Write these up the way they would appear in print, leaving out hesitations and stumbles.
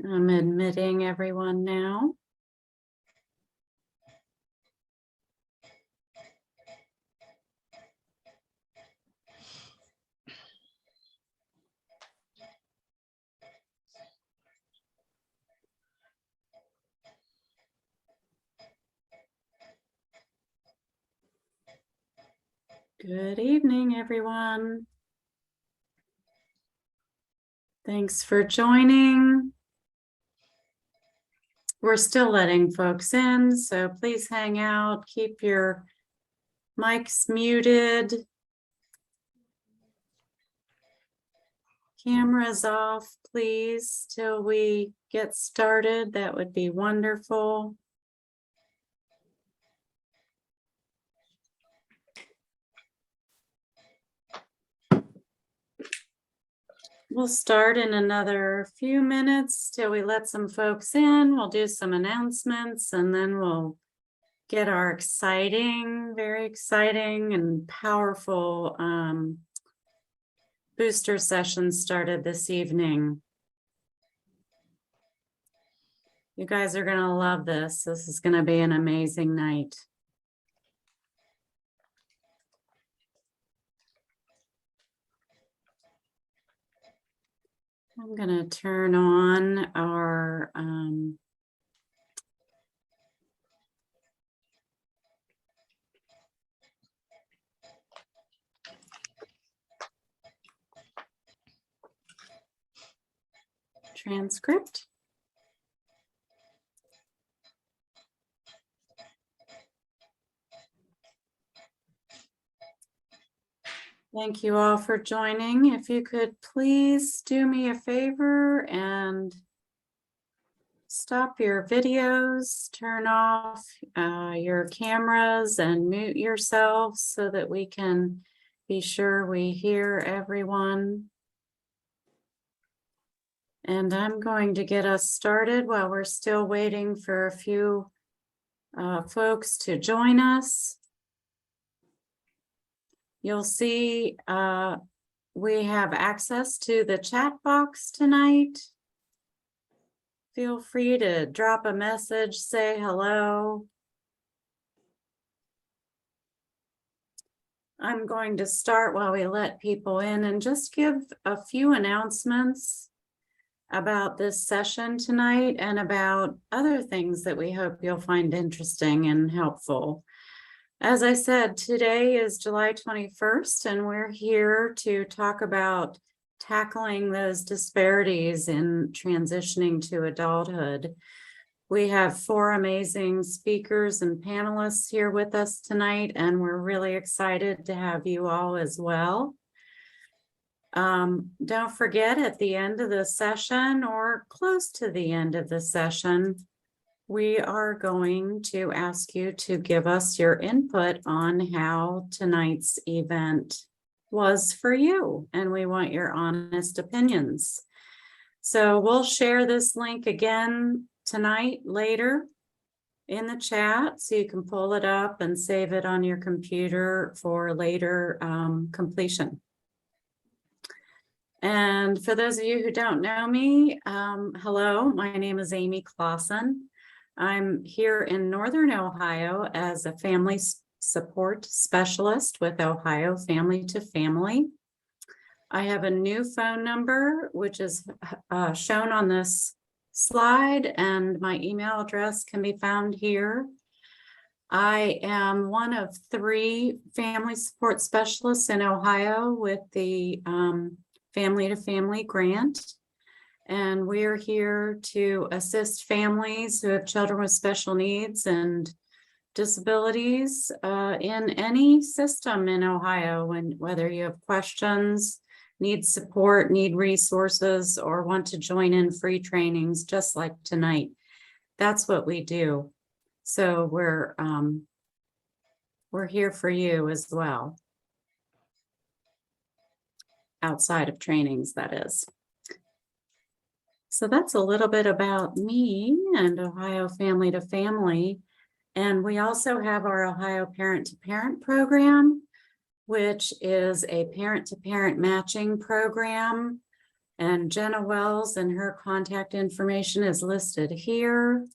I'm admitting everyone now. Good evening, everyone. Thanks for joining. We're still letting folks in, so please hang out. Keep your mics muted. Cameras off, please, till we get started. That would be wonderful. We'll start in another few minutes till we let some folks in. We'll do some announcements and then we'll get our very exciting and powerful booster session started this evening. You guys are going to love this. This is going to be an amazing night. I'm going to turn on our transcript. Thank you all for joining. If you could please do me a favor and stop your videos, turn off your cameras and mute yourselves so that we can be sure we hear everyone. And I'm going to get us started while we're still waiting for a few folks to join us. You'll see we have access to the chat box tonight. Feel free to drop a message, say hello. I'm going to start while we let people in and just give a few announcements about this session tonight and about other things that we hope you'll find interesting and helpful. As I said, today is July 21st, and we're here to talk about tackling those disparities in transitioning to adulthood. We have 4 amazing speakers and panelists here with us tonight, and we're really excited to have you all as well. Don't forget, at the end of the session or close to the end of the session, we are going to ask you to give us your input on how tonight's event was for you, and we want your honest opinions. So we'll share this link again tonight later in the chat, so you can pull it up and save it on your computer for later completion. And for those of you who don't know me, hello, my name is Amy Clausen. I'm here in Northern Ohio as a family support specialist with Ohio Family to Family. I have a new phone number, which is shown on this slide, and my email address can be found here. I am one of 3 family support specialists in Ohio with the Family to Family grant. And we're here to assist families who have children with special needs and disabilities in any system in Ohio, and whether you have questions, need support, need resources, or want to join in free trainings just like tonight. That's what we do. So we're here for you as well. Outside of trainings, that is. So that's a little bit about me and Ohio Family to Family. And we also have our Ohio Parent to Parent program, which is a parent to parent matching program And Jenna Wells and her contact information is listed here.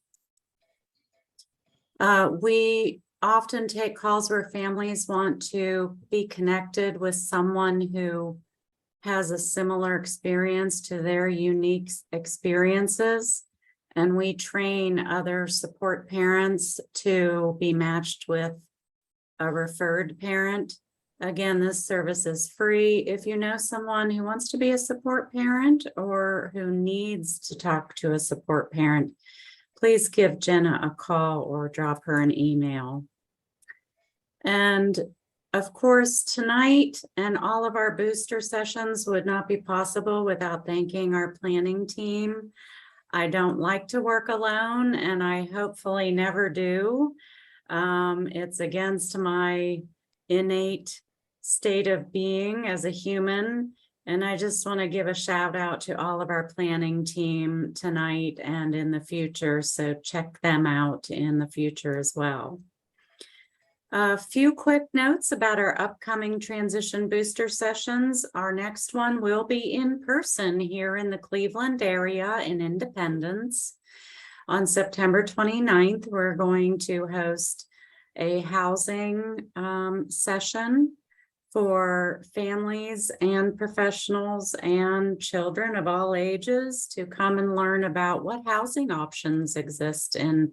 We often take calls where families want to be connected with someone who has a similar experience to their unique experiences. And we train other support parents to be matched with a referred parent. Again, this service is free. If you know someone who wants to be a support parent or who needs to talk to a support parent, please give Jenna a call or drop her an email. And of course, tonight and all of our booster sessions would not be possible without thanking our planning team. I don't like to work alone, and I hopefully never do. It's against my innate state of being as a human. And I just want to give a shout out to all of our planning team tonight and in the future. So check them out in the future as well. A few quick notes about our upcoming transition booster sessions. Our next one will be in person here in the Cleveland area in Independence. On September 29th, we're going to host a housing session for families and professionals and children of all ages to come and learn about what housing options exist in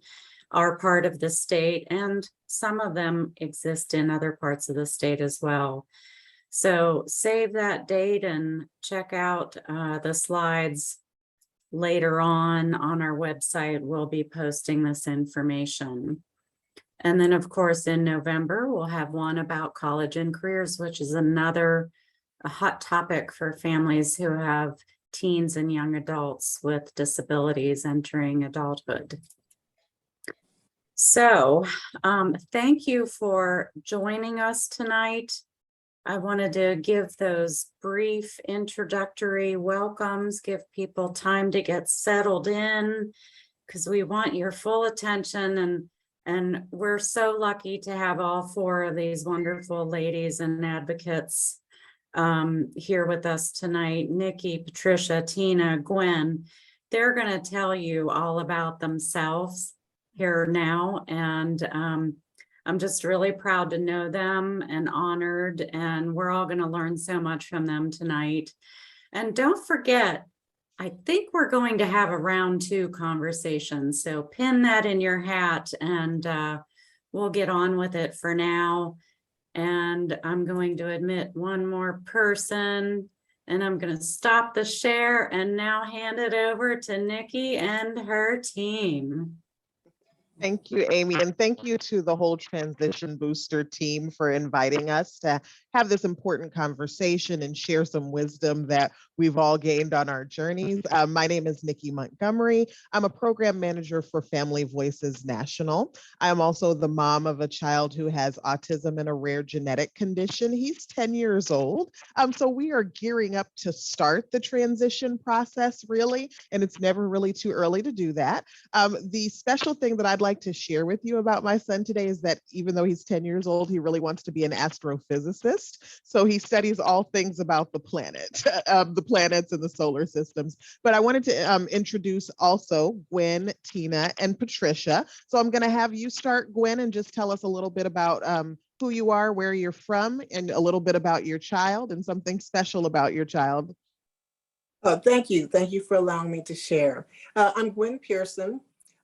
our part of the state, and some of them exist in other parts of the state as well. So save that date and check out the slides later on our website. We'll be posting this information. And then, of course, in November, we'll have one about college and careers, which is another hot topic for families who have teens and young adults with disabilities entering adulthood. So thank you for joining us tonight. I wanted to give those brief introductory welcomes, give people time to get settled in, because we want your full attention. And we're so lucky to have all four of these wonderful ladies and advocates here with us tonight. Nikki, Patricia, Tina, Gwen. They're going to tell you all about themselves here now, and I'm just really proud to know them and honored, and we're all going to learn so much from them tonight. And don't forget, I think we're going to have a round 2 conversation, so pin that in your hat, and we'll get on with it for now. And I'm going to admit one more person, and I'm going to stop the share and now hand it over to Nikki and her team. Thank you, Amy, and thank you to the whole Transition Booster team for inviting us to have this important conversation and share some wisdom that we've all gained on our journeys. My name is Nikki Montgomery. I'm a program manager for Family Voices National. I am also the mom of a child who has autism and a rare genetic condition. He's 10 years old. So we are gearing up to start the transition process, really, and it's never really too early to do that. The special thing that I'd like to share with you about my son today is that even though he's 10 years old, he really wants to be an astrophysicist. So he studies all things about the planet, the planets and the solar systems. But I wanted to introduce also Gwen, Tina, and Patricia. So I'm going to have you start, Gwen, and just tell us a little bit about who you are, where you're from, and a little bit about your child and something special about your child. Thank you. Thank you for allowing me to share. I'm Gwen Pearson.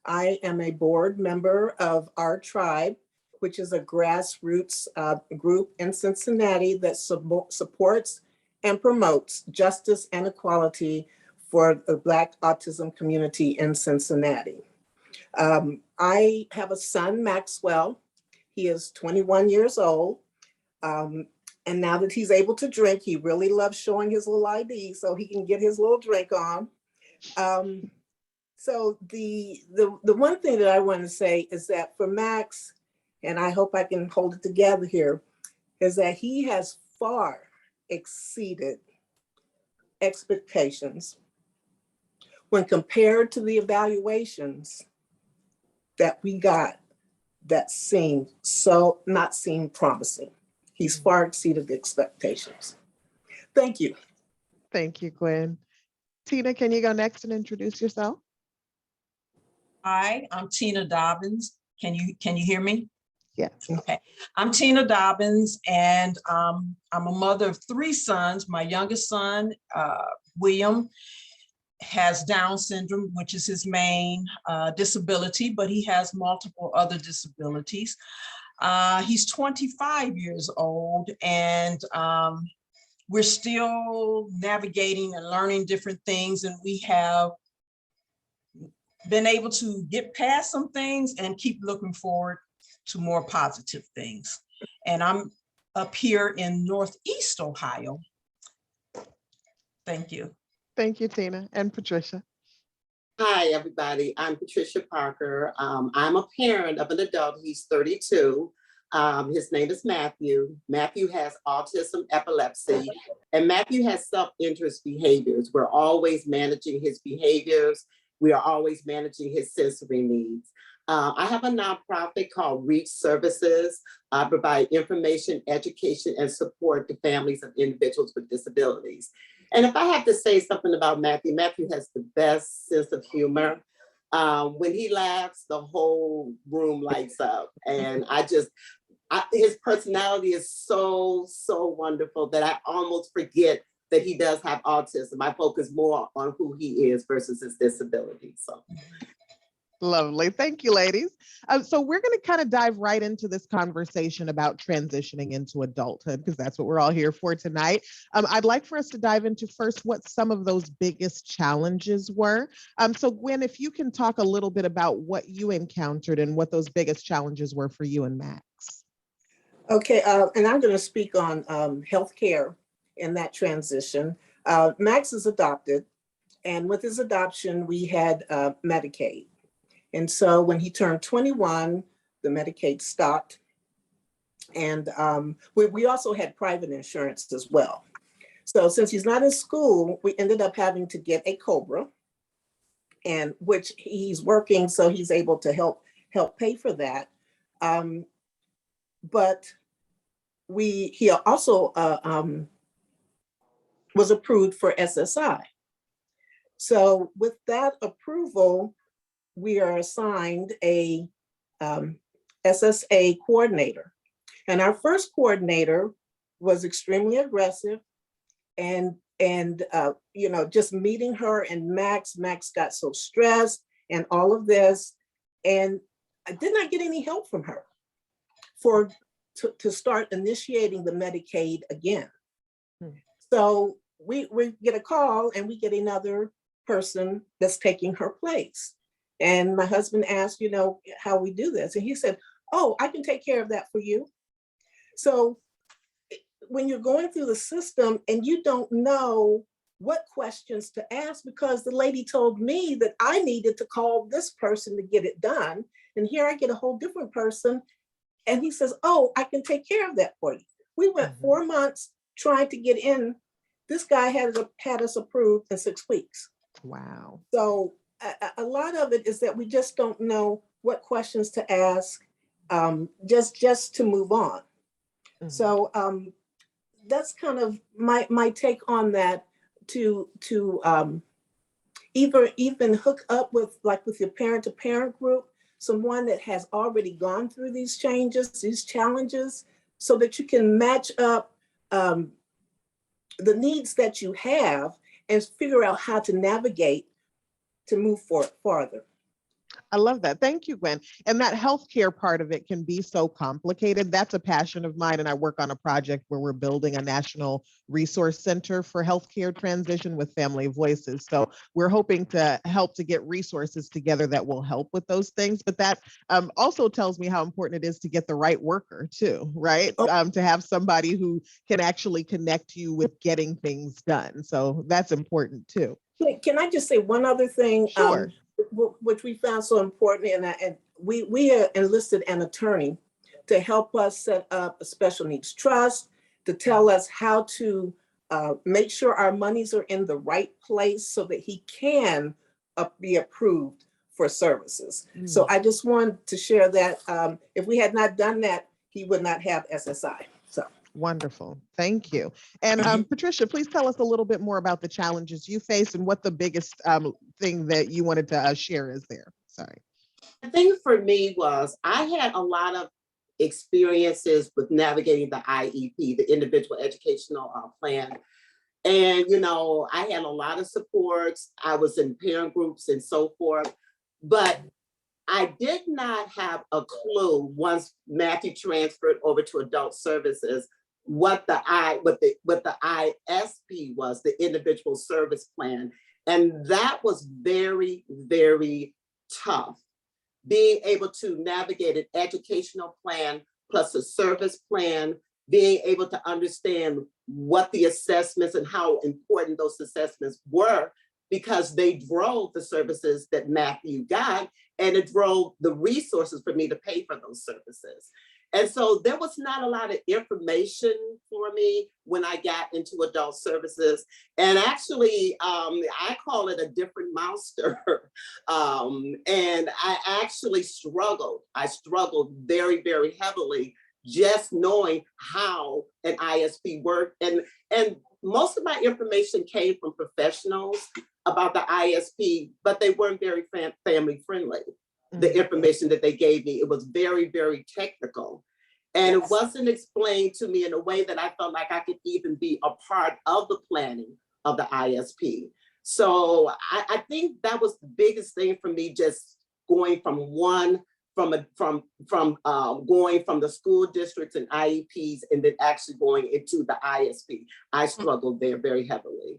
I am a board member of Our Tribe, which is a grassroots group in Cincinnati that supports and promotes justice and equality for the Black autism community in Cincinnati. I have a son, Maxwell. He is 21 years old. And now that he's able to drink, he really loves showing his little ID so he can get his little drink on. So the one thing that I want to say is that for Max, and I hope I can hold it together here, is that he has far exceeded expectations when compared to the evaluations that we got that not seem promising. He's far exceeded the expectations. Thank you. Thank you, Gwen. Tina, can you go next and introduce yourself? Hi, I'm Tina Dobbins. Can you hear me? Yes. Okay. I'm Tina Dobbins, and I'm a mother of 3 sons. My youngest son, William, has Down syndrome, which is his main disability, but he has multiple other disabilities. He's 25 years old, and we're still navigating and learning different things, and we have been able to get past some things and keep looking forward to more positive things. And I'm up here in Northeast Ohio. Thank you. Thank you, Tina. And Patricia. Hi, everybody. I'm Patricia Parker. I'm a parent of an adult. He's 32. His name is Matthew. Matthew has autism, epilepsy, and Matthew has self-interest behaviors. We're always managing his behaviors. We are always managing his sensory needs. I have a nonprofit called Reach Services. I provide information, education, and support to families of individuals with disabilities. And if I have to say something about Matthew, Matthew has the best sense of humor. When he laughs, the whole room lights up. And his personality is so wonderful that I almost forget that he does have autism. I focus more on who he is versus his disability. So. Lovely. Thank you, ladies. So we're going to kind of dive right into this conversation about transitioning into adulthood, because that's what we're all here for tonight. I'd like for us to dive into first what some of those biggest challenges were. So Gwen, if you can talk a little bit about what you encountered and what those biggest challenges were for you and Max. Okay, and I'm going to speak on healthcare in that transition. Max is adopted, and with his adoption, we had Medicaid. And so when he turned 21, the Medicaid stopped. And we also had private insurance as well. So since he's not in school, we ended up having to get a COBRA, and which he's working, so he's able to help pay for that. But he also was approved for SSI. So with that approval, we are assigned a SSA coordinator. And our first coordinator was extremely aggressive, and just meeting her and Max got so stressed and all of this, and I did not get any help from her to start initiating the Medicaid again. So we get a call and we get another person that's taking her place. And my husband asked, how we do this. And he said, oh, I can take care of that for you. So when you're going through the system and you don't know what questions to ask, because the lady told me that I needed to call this person to get it done. And here I get a whole different person. And he says, oh, I can take care of that for you. We went 4 months trying to get in. This guy had us approved in 6 weeks. Wow. So a lot of it is that we just don't know what questions to ask, just to move on. Mm-hmm. So that's kind of my take on that. To even hook up with your parent-to-parent group, someone that has already gone through these changes, these challenges, so that you can match up the needs that you have and figure out how to navigate to move farther. I love that. Thank you, Gwen. And that healthcare part of it can be so complicated. That's a passion of mine. And I work on a project where we're building a national resource center for healthcare transition with Family Voices. So we're hoping to help to get resources together that will help with those things. But that also tells me how important it is to get the right worker too, right? To have somebody who can actually connect you with getting things done. So that's important too. Can I just say one other thing? Sure. Which we found so important, and we enlisted an attorney to help us set up a special needs trust, to tell us how to make sure our monies are in the right place so that he can be approved for services. So I just wanted to share that if we had not done that, he would not have SSI. So Wonderful. Thank you. And Patricia, please tell us a little bit more about the challenges you faced and what the biggest thing that you wanted to share is there. Sorry. The thing for me was I had a lot of experiences with navigating the IEP, the individual educational plan. And, you know, I had a lot of supports. I was in parent groups and so forth, but I did not have a clue once Matthew transferred over to adult services what the ISP was, the individual service plan. And that was very, very tough. Being able to navigate an educational plan plus a service plan, being able to understand what the assessments and how important those assessments were, because they drove the services that Matthew got, and it drove the resources for me to pay for those services. And so there was not a lot of information for me when I got into adult services. And actually, I call it a different monster. And I actually struggled. I struggled very, very heavily just knowing how an ISP worked. And most of my information came from professionals about the ISP, but they weren't very family friendly. The information that they gave me, it was very, very technical. And it wasn't explained to me in a way that I felt like I could even be a part of the planning of the ISP. So I think that was the biggest thing for me, just going from going from the school districts and IEPs and then actually going into the ISP. I struggled there very heavily.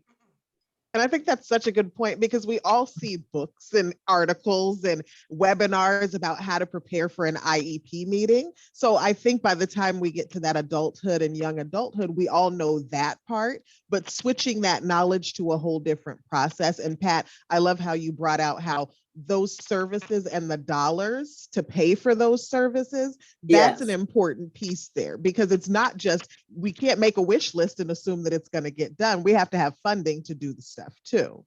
And I think that's such a good point because we all see books and articles and webinars about how to prepare for an IEP meeting. So I think by the time we get to that adulthood and young adulthood, we all know that part, but switching that knowledge to a whole different process. And Pat, I love how you brought out how those services and the dollars to pay for those services, that's an important piece there, because it's not just, we can't make a wish list and assume that it's going to get done. We have to have funding to do the stuff too.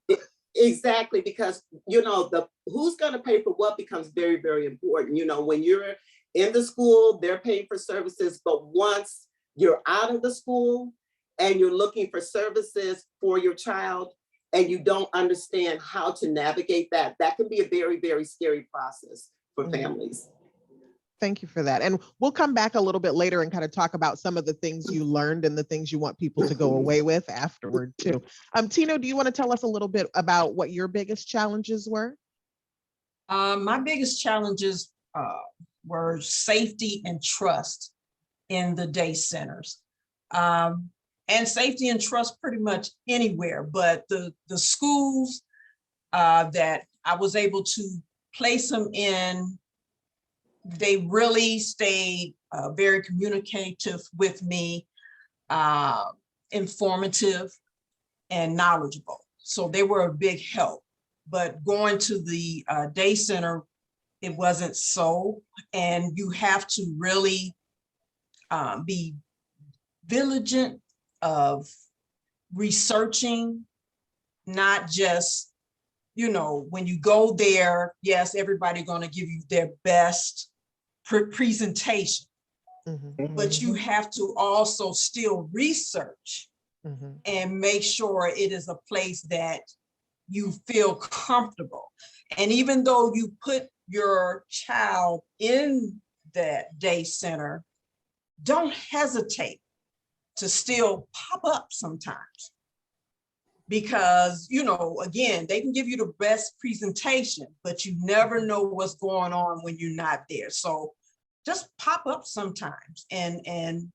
Exactly, because, you know, who's going to pay for what becomes very, very important. You know, when you're in the school, they're paying for services, but once you're out of the school and you're looking for services for your child, and you don't understand how to navigate that, that can be a very, very scary process for families. Thank you for that. And we'll come back a little bit later and kind of talk about some of the things you learned and the things you want people to go away with afterward too. Tino, do you want to tell us a little bit about what your biggest challenges were? My biggest challenges were safety and trust in the day centers. And safety and trust pretty much anywhere, but the schools that I was able to place them in, they really stayed very communicative with me, informative and knowledgeable. So they were a big help. But going to the day center, it wasn't so. And you have to really be vigilant of researching, not just, you know, when you go there, yes, everybody going to give you their best presentation, but you have to also still research and make sure it is a place that you feel comfortable. And even though you put your child in that day center, don't hesitate to still pop up sometimes, because, you know, again, they can give you the best presentation, but you never know what's going on when you're not there. So just pop up sometimes, and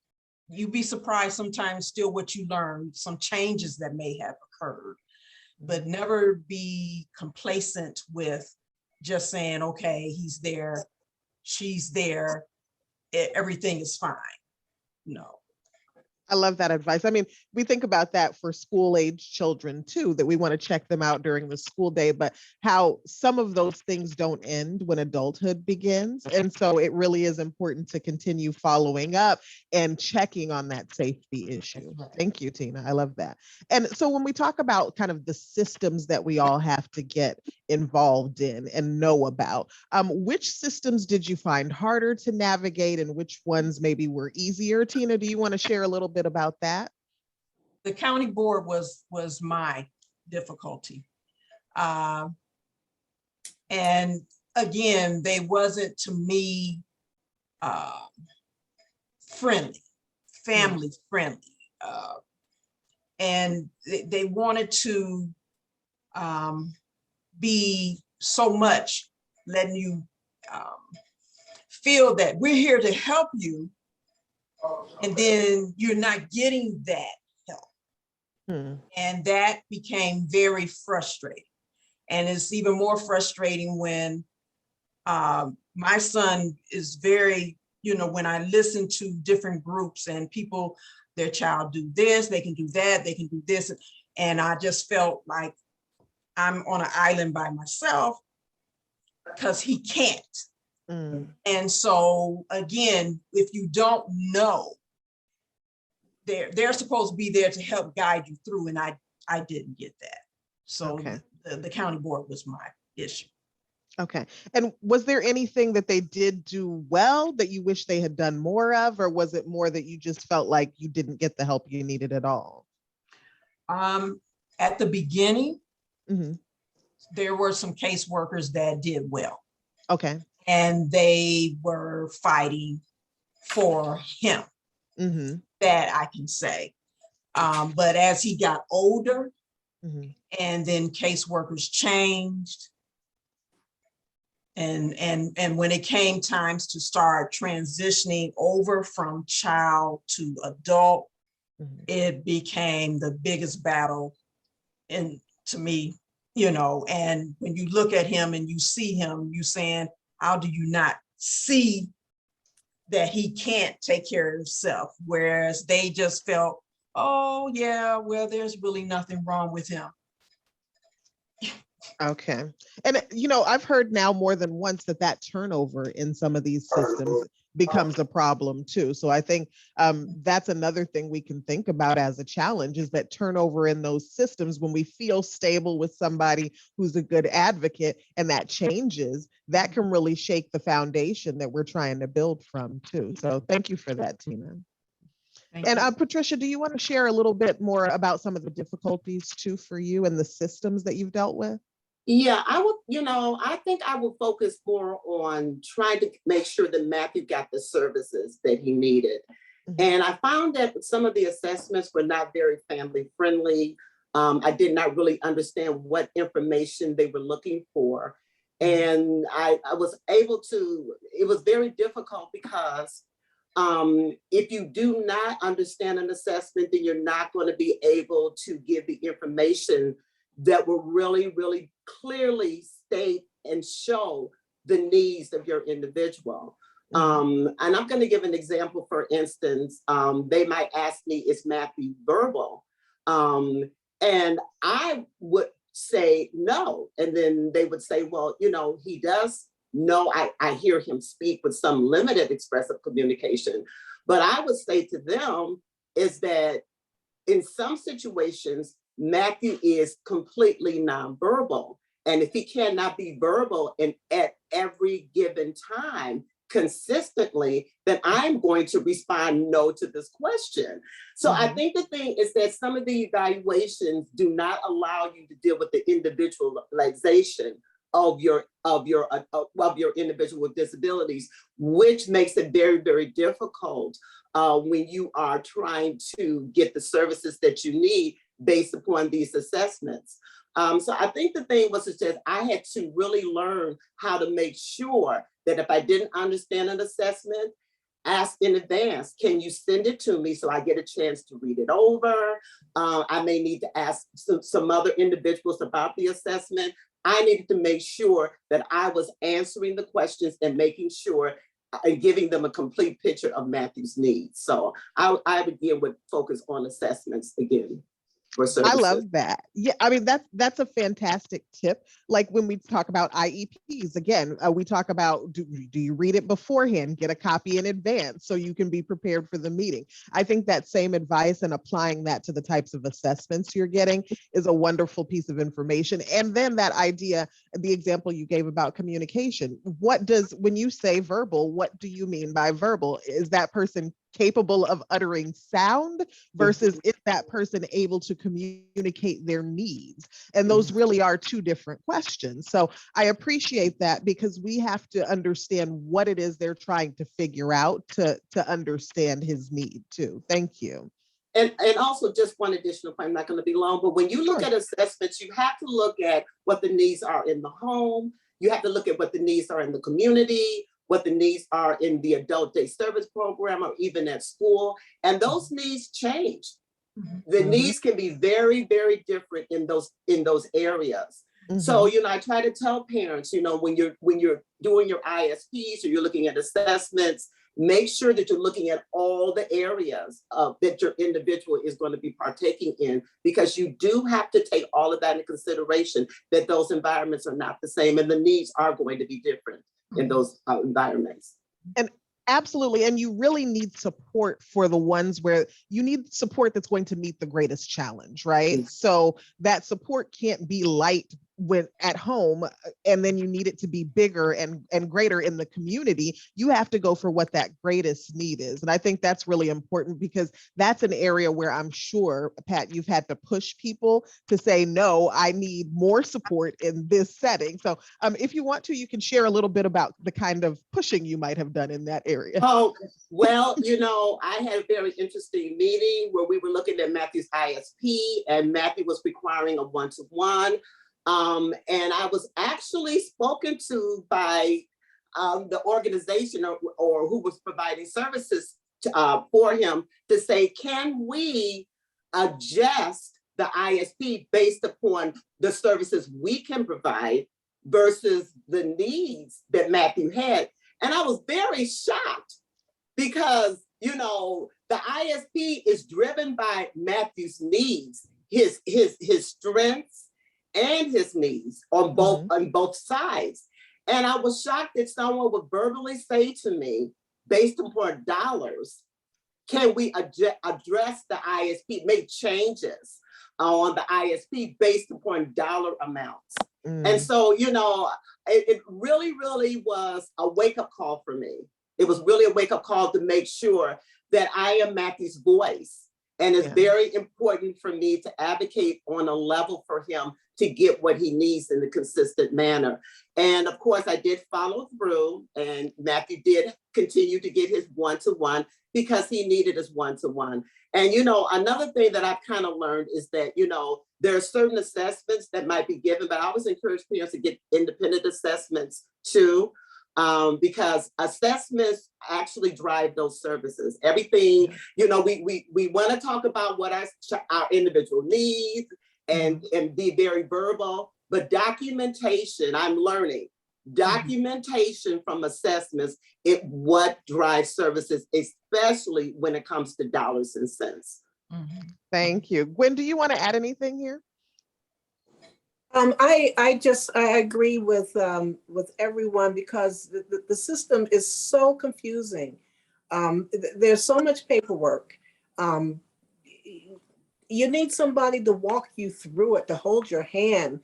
you'd be surprised sometimes still what you learn, some changes that may have occurred, but never be complacent with just saying, okay, he's there, she's there, everything is fine. No. I love that advice. I mean, we think about that for school age children too, that we want to check them out during the school day, but how some of those things don't end when adulthood begins. And so it really is important to continue following up and checking on that safety issue. Thank you, Tina. I love that. And so when we talk about kind of the systems that we all have to get involved in and know about. Which systems did you find harder to navigate and which ones maybe were easier? Tina, do you want to share a little bit about that? The county board was my difficulty. And again, they wasn't to me friendly, family friendly. And they wanted to be so much letting you feel that we're here to help you, and then you're not getting that help. And that became very frustrating. And it's even more frustrating when my son is very, when I listen to different groups and people, their child do this, they can do that, they can do this. And I just felt like I'm on an island by myself because he can't. And so again, if you don't know, they're supposed to be there to help guide you through, and I didn't get that. So the county board was my issue. Okay. And was there anything that they did do well that you wish they had done more of, or was it more that you just felt like you didn't get the help you needed at all? At the beginning, there were some caseworkers that did well. Okay. And they were fighting for him, that I can say. But as he got older, and then caseworkers changed, and when it came times to start transitioning over from child to adult, it became the biggest battle to me, and when you look at him and you see him, you saying, how do you not see that he can't take care of himself? Whereas they just felt, oh yeah, well, there's really nothing wrong with him. Okay. And, I've heard now more than once that turnover in some of these systems becomes a problem too. So I think that's another thing we can think about as a challenge, is that turnover in those systems. When we feel stable with somebody who's a good advocate and that changes, that can really shake the foundation that we're trying to build from too. So thank you for that, Tina. And Patricia, do you want to share a little bit more about some of the difficulties too for you and the systems that you've dealt with? Yeah, I would, I think I will focus more on trying to make sure that Matthew got the services that he needed. And I found that some of the assessments were not very family friendly. I did not really understand what information they were looking for. And I was able to, it was very difficult because if you do not understand an assessment, then you're not going to be able to give the information that will really, really clearly state and show the needs of your individual. And I'm going to give an example. For instance, they might ask me, is Matthew verbal? And I would say no. And then they would say, well, he does know, I hear him speak with some limited expressive communication. But I would say to them is that in some situations, Matthew is completely nonverbal. And if he cannot be verbal and at every given time consistently, then I'm going to respond no to this question. So I think the thing is that some of the evaluations do not allow you to deal with the individualization of your individual with disabilities, which makes it very, very difficult when you are trying to get the services that you need based upon these assessments. So I think the thing was that I had to really learn how to make sure that if I didn't understand an assessment, ask in advance, can you send it to me so I get a chance to read it over? I may need to ask some other individuals about the assessment. I needed to make sure that I was answering the questions and making sure and giving them a complete picture of Matthew's needs. So I again would focus on assessments again. for services. I love that. Yeah, I mean, that's a fantastic tip. Like when we talk about IEPs, again, we talk about, do you read it beforehand, get a copy in advance so you can be prepared for the meeting. I think that same advice and applying that to the types of assessments you're getting is a wonderful piece of information. And then that idea, the example you gave about communication, when you say verbal, what do you mean by verbal? Is that person capable of uttering sound versus is that person able to communicate their needs? And those really are two different questions. So I appreciate that, because we have to understand what it is they're trying to figure out to understand his need too. Thank you. And also just one additional point, I'm not going to be long, but when you look Sure. at assessments, you have to look at what the needs are in the home. You have to look at what the needs are in the community, what the needs are in the adult day service program, or even at school. And those needs change. The needs can be very, very different in those areas. So, I try to tell parents, when you're doing your ISPs or you're looking at assessments, make sure that you're looking at all the areas that your individual is going to be partaking in, because you do have to take all of that into consideration, that those environments are not the same and the needs are going to be different in those environments. And absolutely. And you really need support for the ones where you need support that's going to meet the greatest challenge, right? So that support can't be light when at home, and then you need it to be bigger and greater in the community. You have to go for what that greatest need is. And I think that's really important, because that's an area where I'm sure, Pat, you've had to push people to say, no, I need more support in this setting. So if you want to, you can share a little bit about the kind of pushing you might have done in that area. Oh, well, I had a very interesting meeting where we were looking at Matthew's ISP, and Matthew was requiring a one-to-one. And I was actually spoken to by the organization or who was providing services for him to say, can we adjust the ISP based upon the services we can provide versus the needs that Matthew had? And I was very shocked, because, the ISP is driven by Matthew's needs, his strengths, and his needs on both sides. And I was shocked that someone would verbally say to me, based upon dollars, can we address the ISP, make changes on the ISP based upon dollar amounts? And so, it really, really was a wake-up call for me. It was really a wake-up call to make sure that I am Matthew's voice. And it's very important for me to advocate on a level for him to get what he needs in a consistent manner. And of course, I did follow through, and Matthew did continue to get his one-to-one because he needed his one-to-one. And, another thing that I've kind of learned is that, there are certain assessments that might be given, but I always encourage parents to get independent assessments too. Because assessments actually drive those services. Everything, we want to talk about what our individual needs and be very verbal, but documentation, I'm learning, documentation from assessments, what drives services, especially when it comes to dollars and cents. Thank you. Gwen, do you want to add anything here? I agree with everyone, because the system is so confusing. There's so much paperwork. You need somebody to walk you through it, to hold your hand.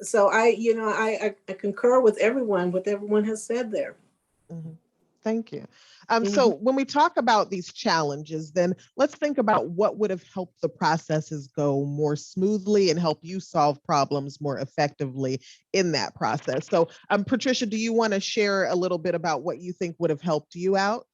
So I concur with everyone, what everyone has said there. Thank you. So when we talk about these challenges, then let's think about what would have helped the processes go more smoothly and help you solve problems more effectively in that process. So Patricia, do you want to share a little bit about what you think would have helped you out?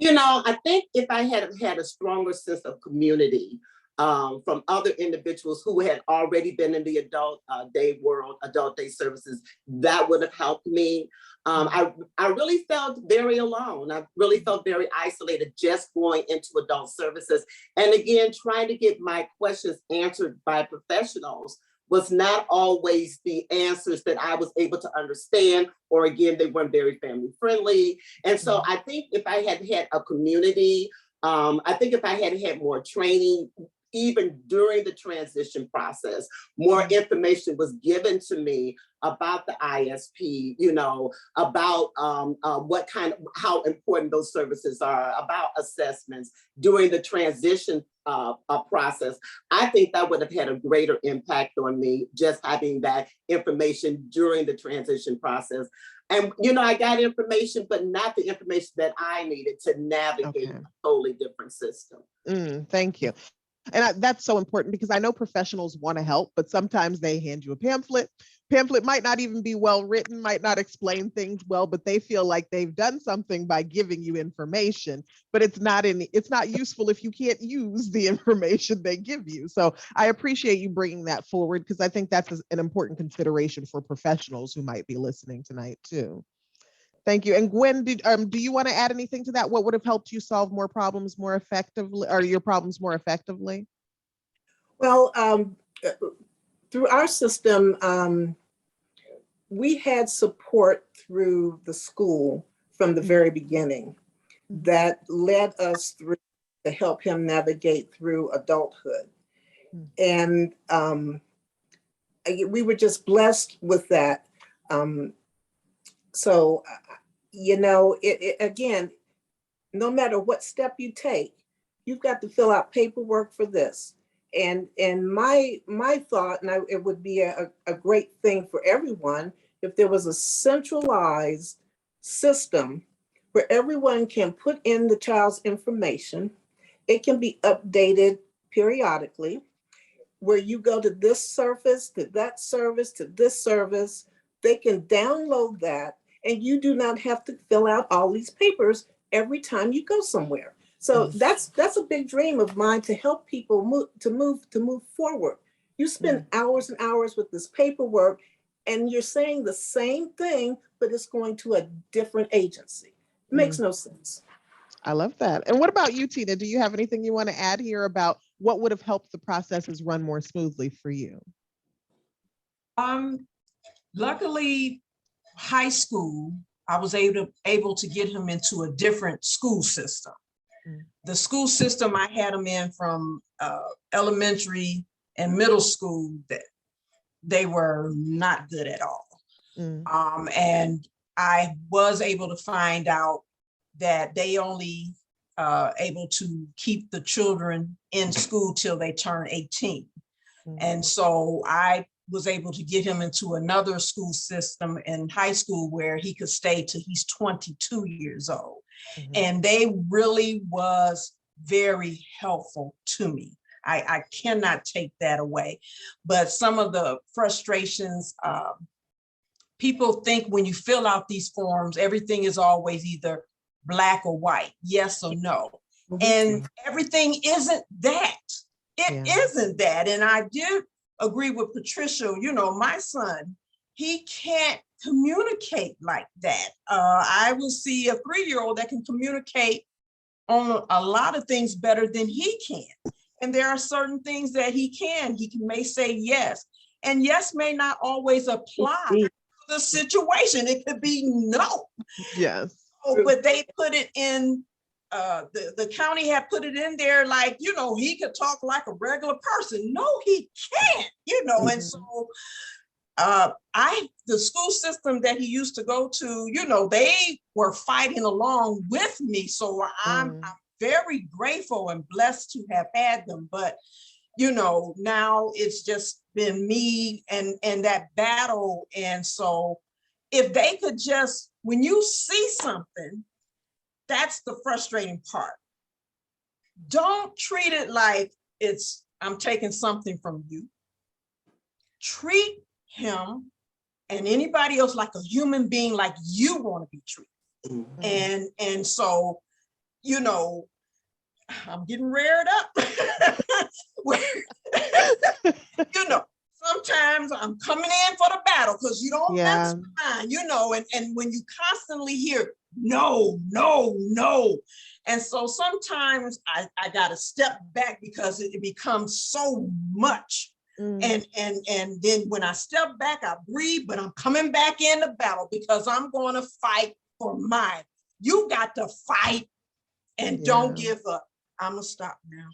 I think if I had had a stronger sense of community from other individuals who had already been in the adult day world, adult day services, that would have helped me. I really felt very alone. I really felt very isolated just going into adult services. And again, trying to get my questions answered by professionals was not always the answers that I was able to understand, or again, they weren't very family friendly. And so I think if I had had a community I think if I had had more training, even during the transition process, more information was given to me about the ISP, about how important those services are, about assessments during the transition process. I think that would have had a greater impact on me, just having that information during the transition process. And, I got information, but not the information that I needed to navigate a totally different system. Thank you. And that's so important, because I know professionals want to help, but sometimes they hand you a pamphlet. Pamphlet might not even be well written, might not explain things well, but they feel like they've done something by giving you information, but it's not useful if you can't use the information they give you. So I appreciate you bringing that forward, because I think that's an important consideration for professionals who might be listening tonight too. Thank you. And Gwen, do you want to add anything to that? What would have helped you solve more problems more effectively, or your problems more effectively? Well, through our system, we had support through the school from the very beginning that led us through to help him navigate through adulthood. And we were just blessed with that. So, again, no matter what step you take, you've got to fill out paperwork for this. And my thought, and it would be a great thing for everyone, if there was a centralized system where everyone can put in the child's information. It can be updated periodically, where you go to this service, to that service, to this service. They can download that, and you do not have to fill out all these papers every time you go somewhere. So that's a big dream of mine, to help people move forward. You spend hours and hours with this paperwork, and you're saying the same thing, but it's going to a different agency. It makes no sense. I love that. And what about you, Tina? Do you have anything you want to add here about what would have helped the processes run more smoothly for you? Luckily, high school, I was able to get him into a different school system. The school system I had him in from elementary and middle school, that they were not good at all. And I was able to find out that they only able to keep the children in school till they turn 18. And so I was able to get him into another school system in high school where he could stay till he's 22 years old. And they really was very helpful to me. I cannot take that away. But some of the frustrations, people think when you fill out these forms, everything is always either black or white, yes or no. And everything isn't that. It isn't that. And I did agree with Patricia, my son, he can't communicate like that. I will see a 3-year-old that can communicate on a lot of things better than he can. And there are certain things that he may say yes. And yes may not always apply to the situation. It could be no. Yes. Oh, but they put it in, the county had put it in there like, he could talk like a regular person. No, he can't, and so the school system that he used to go to, they were fighting along with me. So I'm very grateful and blessed to have had them. But, now it's just been me and that battle. And so if they could just, when you see something, that's the frustrating part. Don't treat it like I'm taking something from you. Treat him and anybody else like a human being, like you want to be treated. And so, I'm getting reared up. Sometimes I'm coming in for the battle because you don't mess with mine, and when you constantly hear no, no, no. And so sometimes I got to step back because it becomes so much. And then when I step back, I breathe, but I'm coming back in the battle because I'm going to fight for mine. You got to fight and don't Yeah. give up. I'm gonna stop now.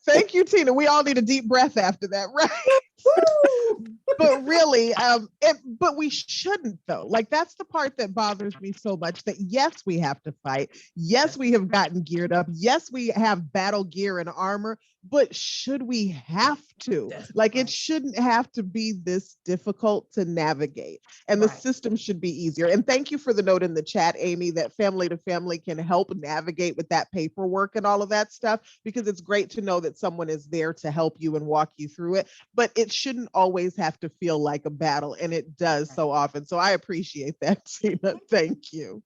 Thank you, Tina. We all need a deep breath after that, right? But really, but we shouldn't though. Like that's the part that bothers me so much, that yes, we have to fight. Yes, we have gotten geared up. Yes, we have battle gear and armor, but should we have to? That's Like right. it shouldn't have to be this difficult to navigate. And the Right. system should be easier. And thank you for the note in the chat, Amy, that Family to Family can help navigate with that paperwork and all of that stuff, because it's great to know that someone is there to help you and walk you through it. But it shouldn't always have to feel like a battle, and it does so often. So I appreciate that, Tina. Thank you.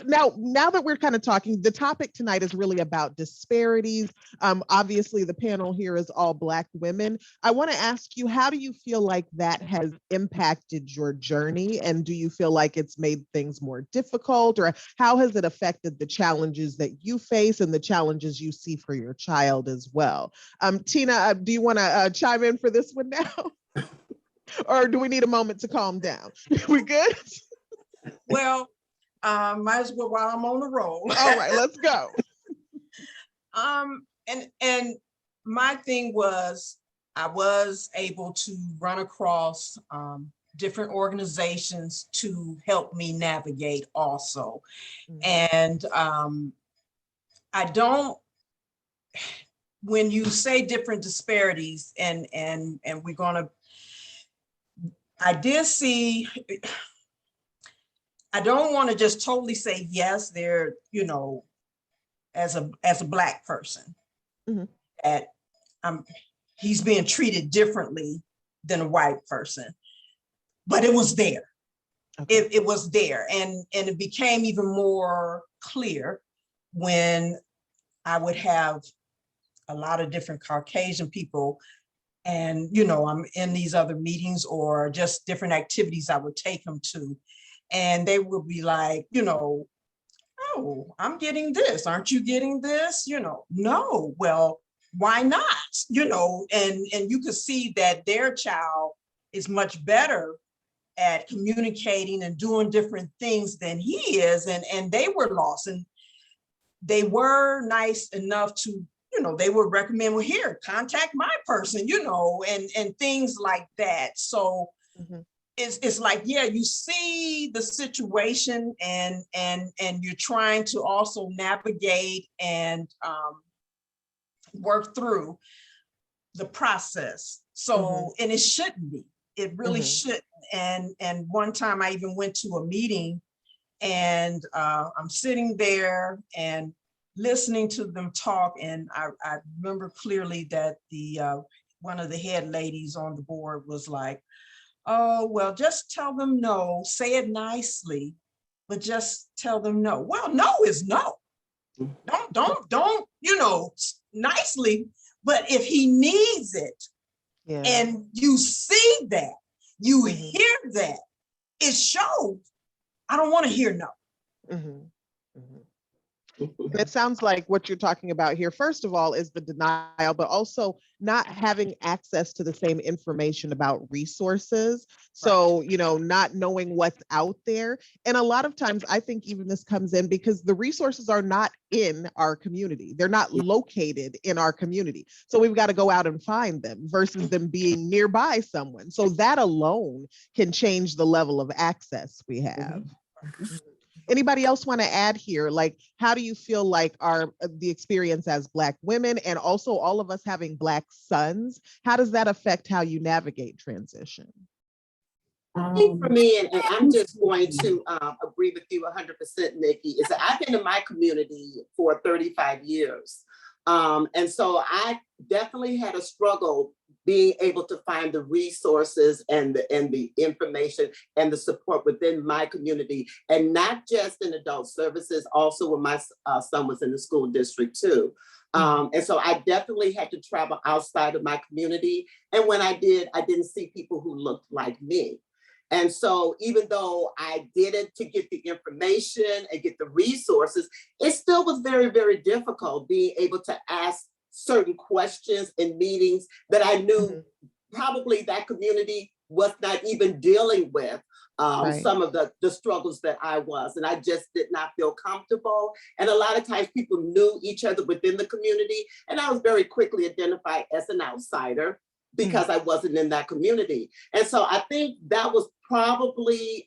Now that we're kind of talking, the topic tonight is really about disparities. Obviously, the panel here is all Black women. I want to ask you, how do you feel like that has impacted your journey? And do you feel like it's made things more difficult, or how has it affected the challenges that you face and the challenges you see for your child as well? Tina, do you want to chime in for this one now? Or do we need a moment to calm down? We good? Well, might as well while I'm on the roll. All right, let's go. And my thing was, I was able to run across different organizations to help me navigate also. And I don't, when you say different disparities, and we're gonna, I did see, I don't want to just totally say yes, they're, you know, as a Black person, that he's being treated differently than a white person, but it was there. Okay. It was there, and it became even more clear when I would have a lot of different Caucasian people, and you know, I'm in these other meetings or just different activities I would take them to, and they would be like, you know, oh, I'm getting this, aren't you getting this? You know, no, well, why not? You know, and you could see that their child is much better at communicating and doing different things than he is, and they were lost, and they were nice enough to, you know, they would recommend, well, here, contact my person, you know, and things like that. So it's like, yeah, you see the situation, and you're trying to also navigate and work through the process. So, and it shouldn't be, it really shouldn't. And one time I even went to a meeting, and I'm sitting there and listening to them talk, and I remember clearly that the one of the head ladies on the board was like, oh, well, just tell them no, say it nicely, but just tell them no. Well, no is no. Don't, you know, nicely, but if he needs it, and you see that, you hear that, it shows. I don't want to hear no. And it sounds like what you're talking about here, first of all, is the denial, but also not having access to the same information about resources. So, you know, not knowing what's out there. And a lot of times I think even this comes in because the resources are not in our community. They're not located in our community. So we've got to go out and find them versus them being nearby someone. So that alone can change the level of access we have. Anybody else want to add here? Like, how do you feel like the experience as Black women, and also all of us having Black sons, how does that affect how you navigate transition? I think for me, and I'm just going to agree with you 100%, Nikki, is that I've been in my community for 35 years. And so I definitely had a struggle being able to find the resources and the information and the support within my community, and not just in adult services, also when my son was in the school district too. And so I definitely had to travel outside of my community. And when I did, I didn't see people who looked like me. And so even though I did it to get the information and get the resources, it still was very, very difficult being able to ask certain questions in meetings that I knew probably that community was not even dealing with. Right. some of the struggles that I was, and I just did not feel comfortable. And a lot of times people knew each other within the community, and I was very quickly identified as an outsider because I wasn't in that community. And so I think that was probably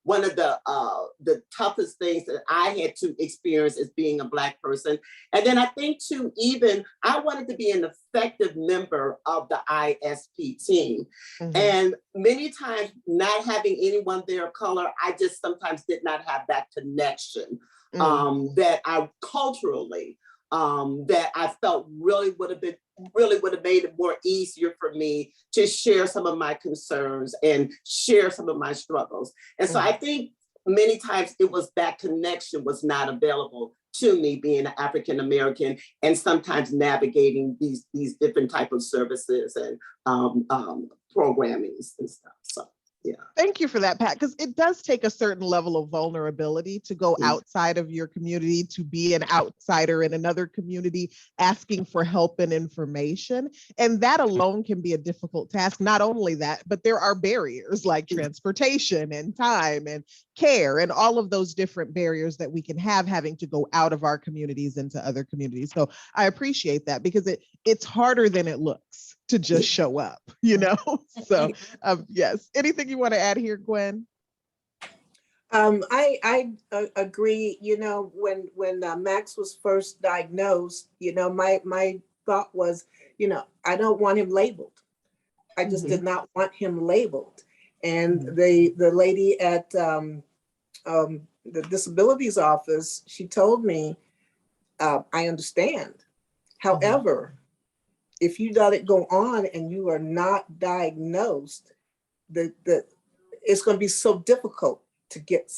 one of the toughest things that I had to experience as being a Black person. And then I think too, even I wanted to be an effective member of the ISP team. And many times not having anyone there of color, I just sometimes did not have that connection that I culturally, that I felt really would have made it more easier for me to share some of my concerns and share some of my struggles. And so I think many times it was that connection was not available to me being an African American, and sometimes navigating these different type of services and programmings and stuff. So yeah. Thank you for that, Pat, because it does take a certain level of vulnerability to go outside of your community, to be an outsider in another community, asking for help and information. And that alone can be a difficult task. Not only that, but there are barriers like transportation and time and care and all of those different barriers that we can have having to go out of our communities into other communities. So I appreciate that, because it's harder than it looks to just show up, you know? So yes, anything you want to add here, Gwen? I agree. You know, when Max was first diagnosed, you know, my thought was, you know, I don't want him labeled. I just did not want him labeled. And the lady at the disabilities office, she told me, I understand. However, if you let it go on and you are not diagnosed, it's going to be so difficult to get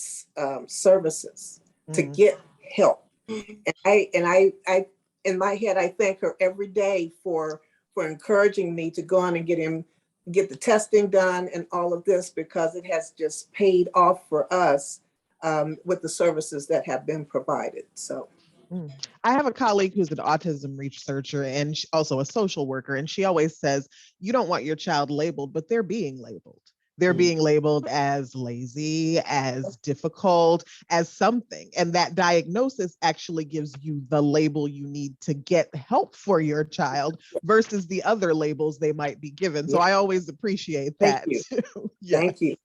services, to get help. And I in my head, I thank her every day for encouraging me to go on and get the testing done and all of this, because it has just paid off for us with the services that have been provided. So. I have a colleague who's an autism researcher and also a social worker, and she always says, you don't want your child labeled, but they're being labeled. They're being labeled as lazy, as difficult, as something. And that diagnosis actually gives you the label you need to get help for your child versus the other labels they might be given. So I always appreciate that. Thank you. Too. Thank you.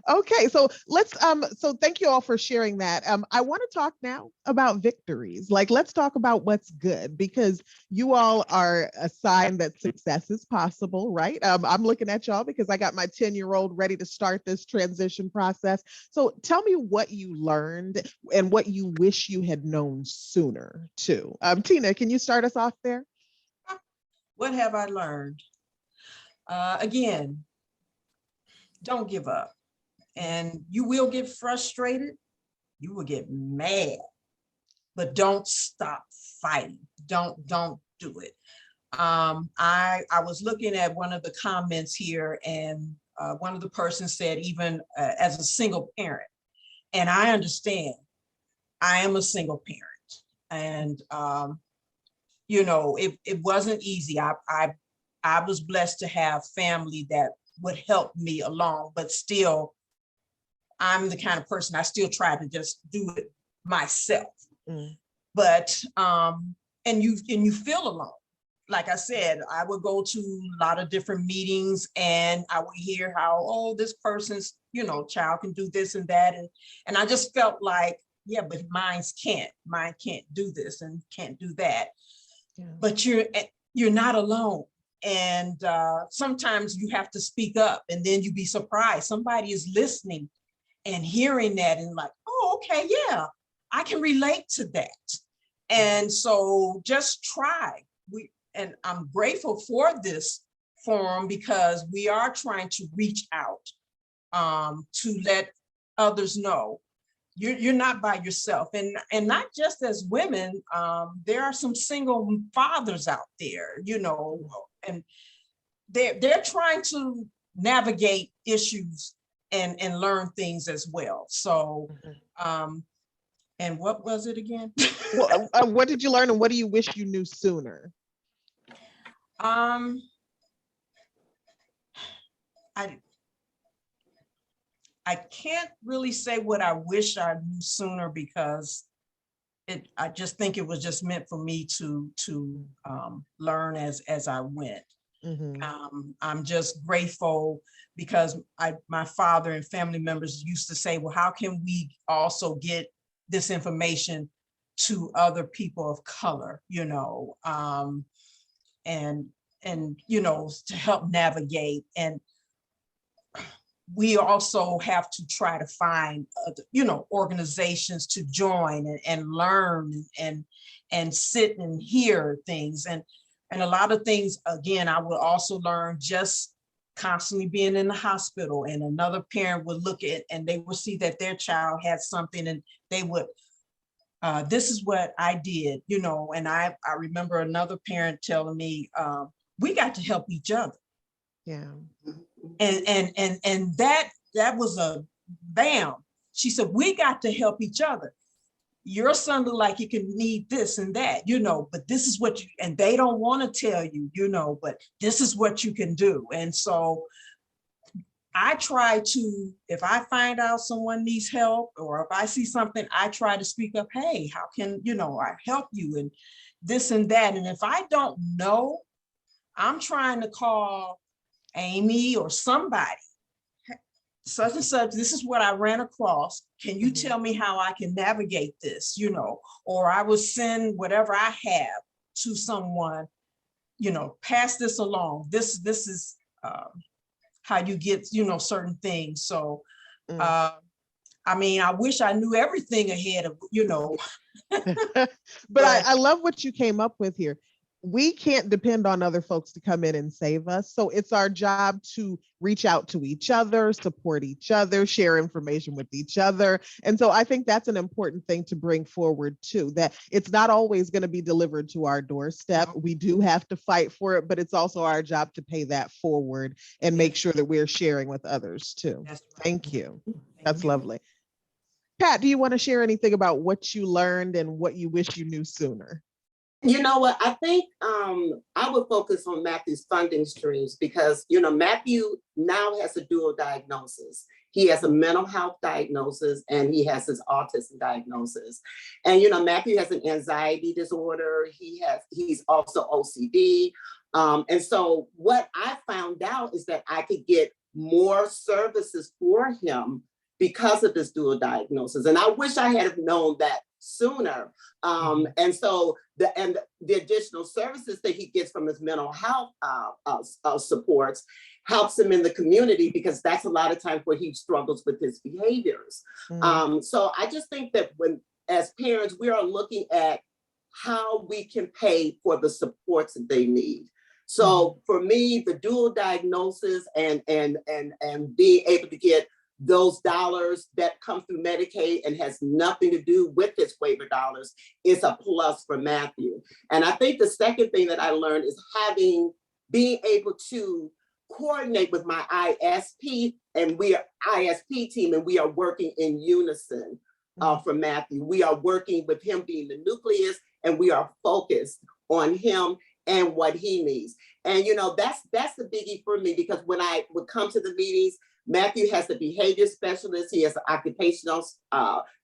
Okay, so let's so thank you all for sharing that. I want to talk now about victories. Like, let's talk about what's good, because you all are a sign that success is possible, right? I'm looking at y'all because I got my 10-year-old ready to start this transition process. So tell me what you learned and what you wish you had known sooner too. Tina, can you start us off there? What have I learned? Again, don't give up. And you will get frustrated. You will get mad, but don't stop fighting. Don't do it. I was looking at one of the comments here, and one of the persons said, even as a single parent, and I understand, I am a single parent, and you know, it wasn't easy. I was blessed to have family that would help me along, but still, I'm the kind of person I still try to just do it myself. But and you feel alone. Like I said, I would go to a lot of different meetings, and I would hear how, oh, this person's, you know, child can do this and that, and I just felt like, yeah, but mine can't do this and can't do that. But you're not alone. And sometimes you have to speak up, and then you be surprised somebody is listening and hearing that and like, oh, okay, yeah, I can relate to that. And so just try. And I'm grateful for this forum, because we are trying to reach out to let others know you're not by yourself. And not just as women, there are some single fathers out there, you know, and they're trying to navigate issues and learn things as well. So, and what was it again? Well, what did you learn, and what do you wish you knew sooner? I I can't really say what I wish I knew sooner, because I just think it was just meant for me to learn as I went. I'm just grateful because my father and family members used to say, well, how can we also get this information to other people of color, and to help navigate. And we also have to try to find, organizations to join and learn and sit and hear things. And a lot of things, again, I would also learn just constantly being in the hospital, and another parent would look at and they would see that their child had something, and they would, this is what I did, and I remember another parent telling me, we got to help each other. Yeah. And that was a bam. She said, we got to help each other. Your son look like he can need this and that, but this is what and they don't want to tell you, but this is what you can do. And so I try to, if I find out someone needs help, or if I see something, I try to speak up, hey, how can, I help you, and this and that. And if I don't know, I'm trying to call Amy or somebody, such and such, this is what I ran across. Can you tell me how I can navigate this, or I will send whatever I have to someone, pass this along. This is how you get, certain things. So, I wish I knew everything ahead of, But I love what you came up with here. We can't depend on other folks to come in and save us. So it's our job to reach out to each other, support each other, share information with each other. And so I think that's an important thing to bring forward too, that it's not always going to be delivered to our doorstep. We do have to fight for it, but it's also our job to pay that forward and make sure that we're sharing with others too. That's right. Thank you. That's lovely. Pat, do you want to share anything about what you learned and what you wish you knew sooner? You know what? I think I would focus on Matthew's funding streams because, Matthew now has a dual diagnosis. He has a mental health diagnosis and he has his autism diagnosis. And, Matthew has an anxiety disorder. He's also OCD. And so what I found out is that I could get more services for him because of this dual diagnosis. And I wish I had known that sooner. And so the additional services that he gets from his mental health supports helps him in the community, because that's a lot of times where he struggles with his behaviors. So I just think that when, as parents, we are looking at how we can pay for the supports that they need. So for me, the dual diagnosis and being able to get those dollars that come through Medicaid and has nothing to do with his waiver dollars is a plus for Matthew. And I think the second thing that I learned is being able to coordinate with my ISP, and we are ISP team, and we are working in unison for Matthew. We are working with him being the nucleus, and we are focused on him and what he needs. And that's the biggie for me, because when I would come to the meetings, Matthew has a behavior specialist, he has an occupational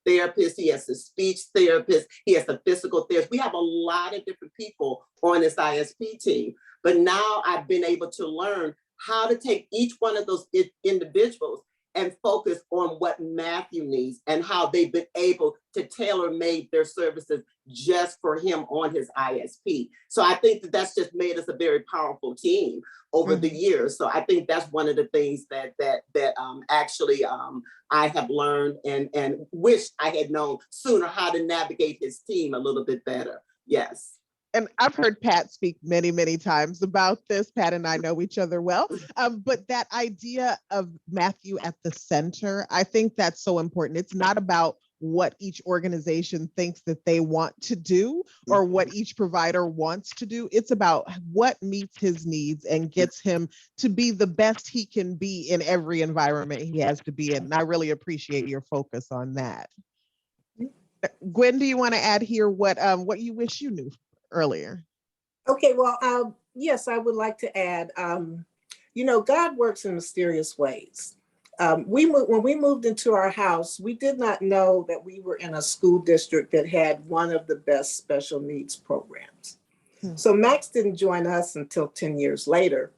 therapist, he has a speech therapist, he has a physical therapist. We have a lot of different people on this ISP team. But now I've been able to learn how to take each one of those individuals and focus on what Matthew needs and how they've been able to tailor-made their services just for him on his ISP. So I think that that's just made us a very powerful team over the years. So I think that's one of the things that actually I have learned and wish I had known sooner, how to navigate his team a little bit better. Yes. And I've heard Pat speak many, many times about this. Pat and I know each other well, but that idea of Matthew at the center, I think that's so important. It's not about what each organization thinks that they want to do or what each provider wants to do. It's about what meets his needs and gets him to be the best he can be in every environment he has to be in. And I really appreciate your focus on that. Gwen, do you want to add here what you wish you knew earlier? Okay, well, yes, I would like to add, God works in mysterious ways. When we moved into our house, we did not know that we were in a school district that had one of the best special needs programs. So Max didn't join us until 10 years later.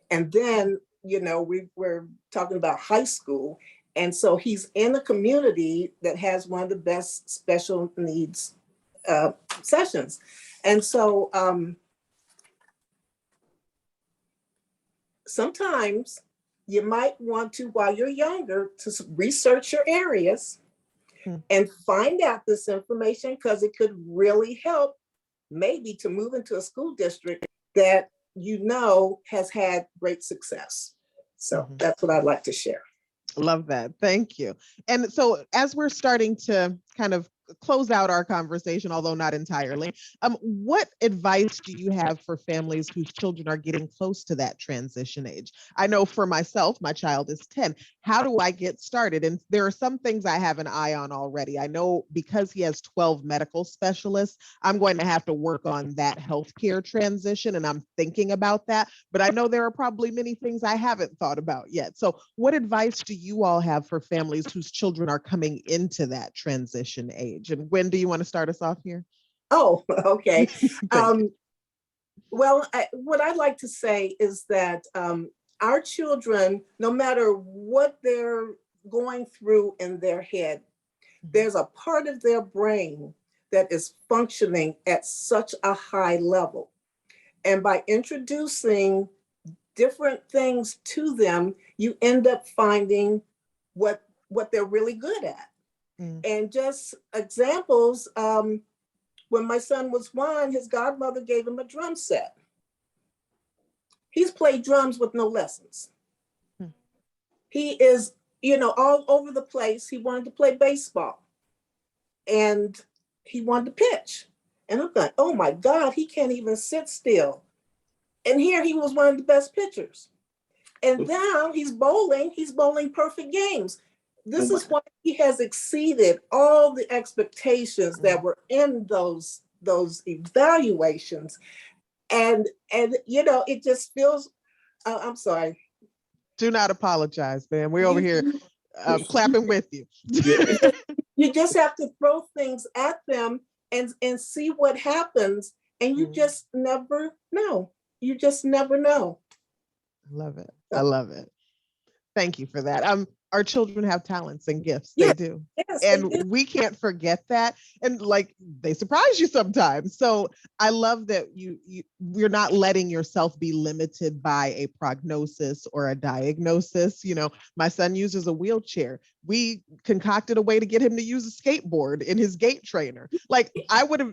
And then, we were talking about high school. And so he's in a community that has one of the best special needs sessions. And so sometimes you might want to, while you're younger, to research your areas and find out this information, because it could really help maybe to move into a school district that has had great success. So that's what I'd like to share. Love that. Thank you. And so as we're starting to kind of close out our conversation, although not entirely, what advice do you have for families whose children are getting close to that transition age? I know for myself, my child is 10. How do I get started? And there are some things I have an eye on already. I know because he has 12 medical specialists, I'm going to have to work on that healthcare transition, and I'm thinking about that. But I know there are probably many things I haven't thought about yet. So what advice do you all have for families whose children are coming into that transition age? And when do you want to start us off here? Oh, okay. Well, what I'd like to say is that our children, no matter what they're going through in their head, there's a part of their brain that is functioning at such a high level. And by introducing different things to them, you end up finding what they're really good at. And just examples, when my son was 1, his godmother gave him a drum set. He's played drums with no lessons. He is, all over the place. He wanted to play baseball and he wanted to pitch. And I'm like, oh my God, he can't even sit still. And here he was one of the best pitchers. And now he's bowling perfect games. This is why he has exceeded all the expectations that were in those evaluations. And it just feels, I'm sorry. Do not apologize, man. We're over here clapping with you. You just have to throw things at them and see what happens. And you just never know. You just never know. I love it. I love it. Thank you for that. Our children have talents and gifts. Yes, they do. Yes, And they do. we can't forget that. And they surprise you sometimes. So I love that you're not letting yourself be limited by a prognosis or a diagnosis. My son uses a wheelchair. We concocted a way to get him to use a skateboard in his gait trainer.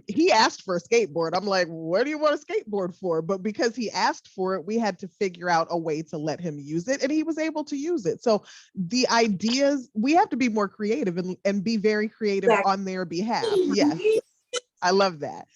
He asked for a skateboard. I'm like, what do you want a skateboard for? But because he asked for it, we had to figure out a way to let him use it, and he was able to use it. So the ideas, we have to be more creative and be very creative on their behalf. Yes, I love that.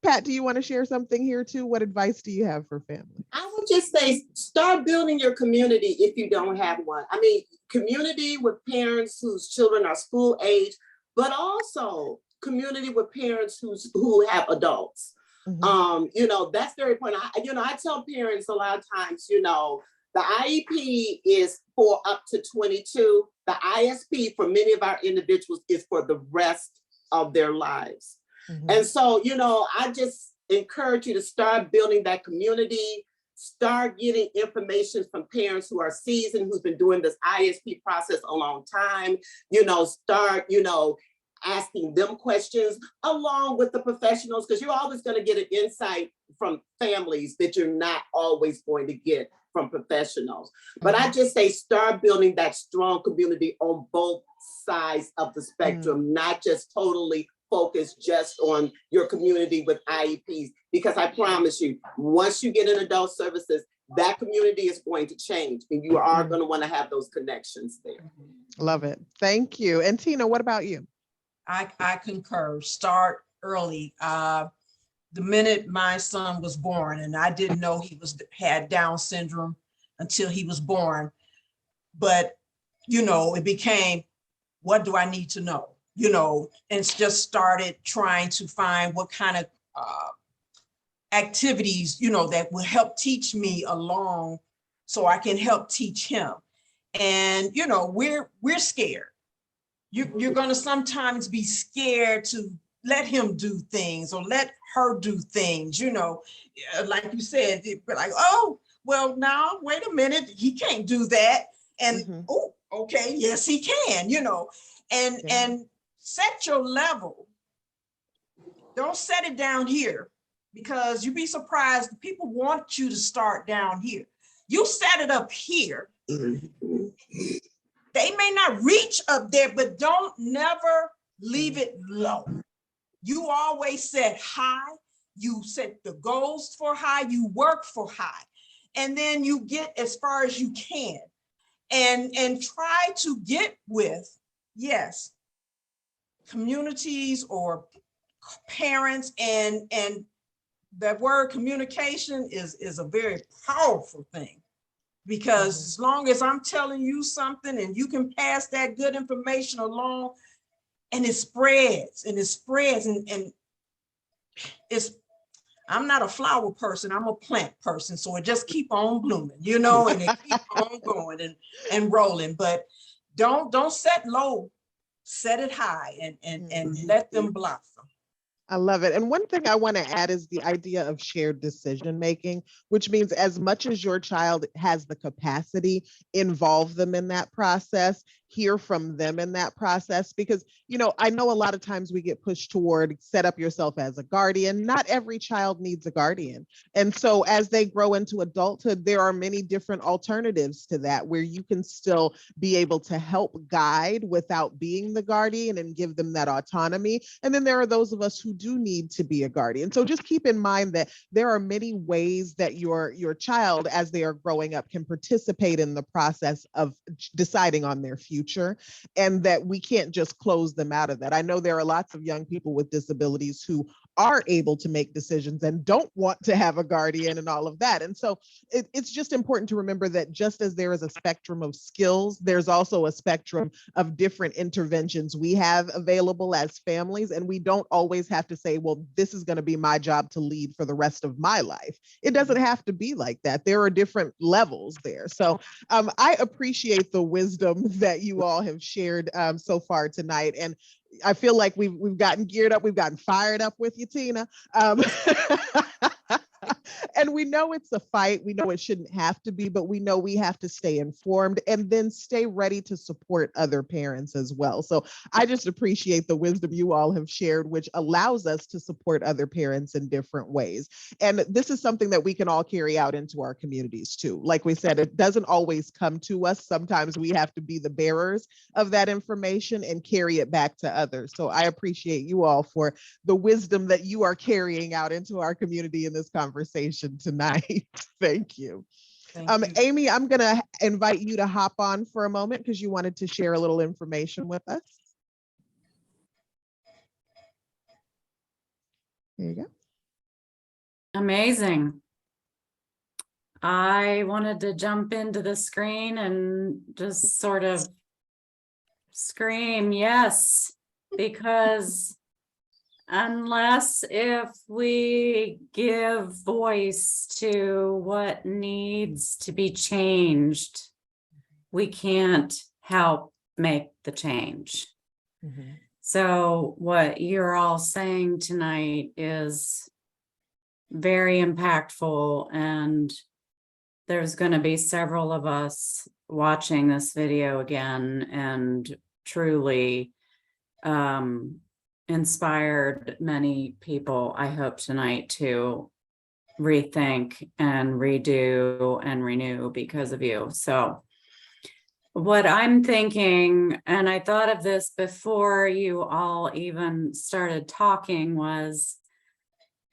Pat, do you want to share something here too? What advice do you have for family? I would just say, start building your community if you don't have one. I mean, community with parents whose children are school age, but also community with parents who have adults. That's very important. I tell parents a lot of times, the IEP is for up to 22. The ISP for many of our individuals is for the rest of their lives. And so, I just encourage you to start building that community, start getting information from parents who are seasoned, who's been doing this ISP process a long time, start, asking them questions along with the professionals, because you're always going to get an insight from families that you're not always going to get from professionals. But I just say, start building that strong community on both sides of the spectrum, not just totally focus just on your community with IEPs, because I promise you, once you get in adult services, that community is going to change and you are going to want to have those connections there. Love it. Thank you. And Tina, what about you? I concur. Start early. The minute my son was born, and I didn't know he had Down syndrome until he was born, but it became, what do I need to know? And just started trying to find what kind of activities, that will help teach me along so I can help teach him. And, you know, we're scared. You're going to sometimes be scared to let him do things or let her do things, you know, like you said, like, oh, well, now, wait a minute, he can't do that. And, oh, okay, yes, he can, you know, and set your level. Don't set it down here, because you'd be surprised. People want you to start down here. You set it up here. They may not reach up there, but don't never leave it low. You always set high. You set the goals for high. You work for high. And then you get as far as you can. And try to get with, yes, communities or parents, and that word communication is a very powerful thing, because as long as I'm telling you something and you can pass that good information along, and it spreads and it's, I'm not a flower person, I'm a plant person, so it just keep on blooming, you know, and it keep on going and rolling. But don't set low, set it high, and let them blossom. I love it. And one thing I want to add is the idea of shared decision making, which means as much as your child has the capacity, involve them in that process, hear from them in that process. Because, you know, I know a lot of times we get pushed toward set up yourself as a guardian. Not every child needs a guardian. And so as they grow into adulthood, there are many different alternatives to that, where you can still be able to help guide without being the guardian and give them that autonomy. And then there are those of us who do need to be a guardian. So just keep in mind that there are many ways that your child, as they are growing up, can participate in the process of deciding on their future, and that we can't just close them out of that. I know there are lots of young people with disabilities who are able to make decisions and don't want to have a guardian and all of that. And so it's just important to remember that just as there is a spectrum of skills, there's also a spectrum of different interventions we have available as families. And we don't always have to say, well, this is going to be my job to lead for the rest of my life. It doesn't have to be like that. There are different levels there. So I appreciate the wisdom that you all have shared so far tonight. And I feel like we've gotten geared up, we've gotten fired up with you, Tina. And we know it's a fight. We know it shouldn't have to be, but we know we have to stay informed and then stay ready to support other parents as well. So I just appreciate the wisdom you all have shared, which allows us to support other parents in different ways. And this is something that we can all carry out into our communities too. Like we said, it doesn't always come to us. Sometimes we have to be the bearers of that information and carry it back to others. So I appreciate you all for the wisdom that you are carrying out into our community in this conversation tonight. Thank you. Thank you. Amy, I'm going to invite you to hop on for a moment because you wanted to share a little information with us. There you go. Amazing. I wanted to jump into the screen and just sort of scream yes, because unless if we give voice to what needs to be changed, we can't help make the change. Mm-hmm. So what you're all saying tonight is very impactful, and there's going to be several of us watching this video again and truly inspired many people, I hope, tonight to rethink and redo and renew because of you. So what I'm thinking, and I thought of this before you all even started talking, was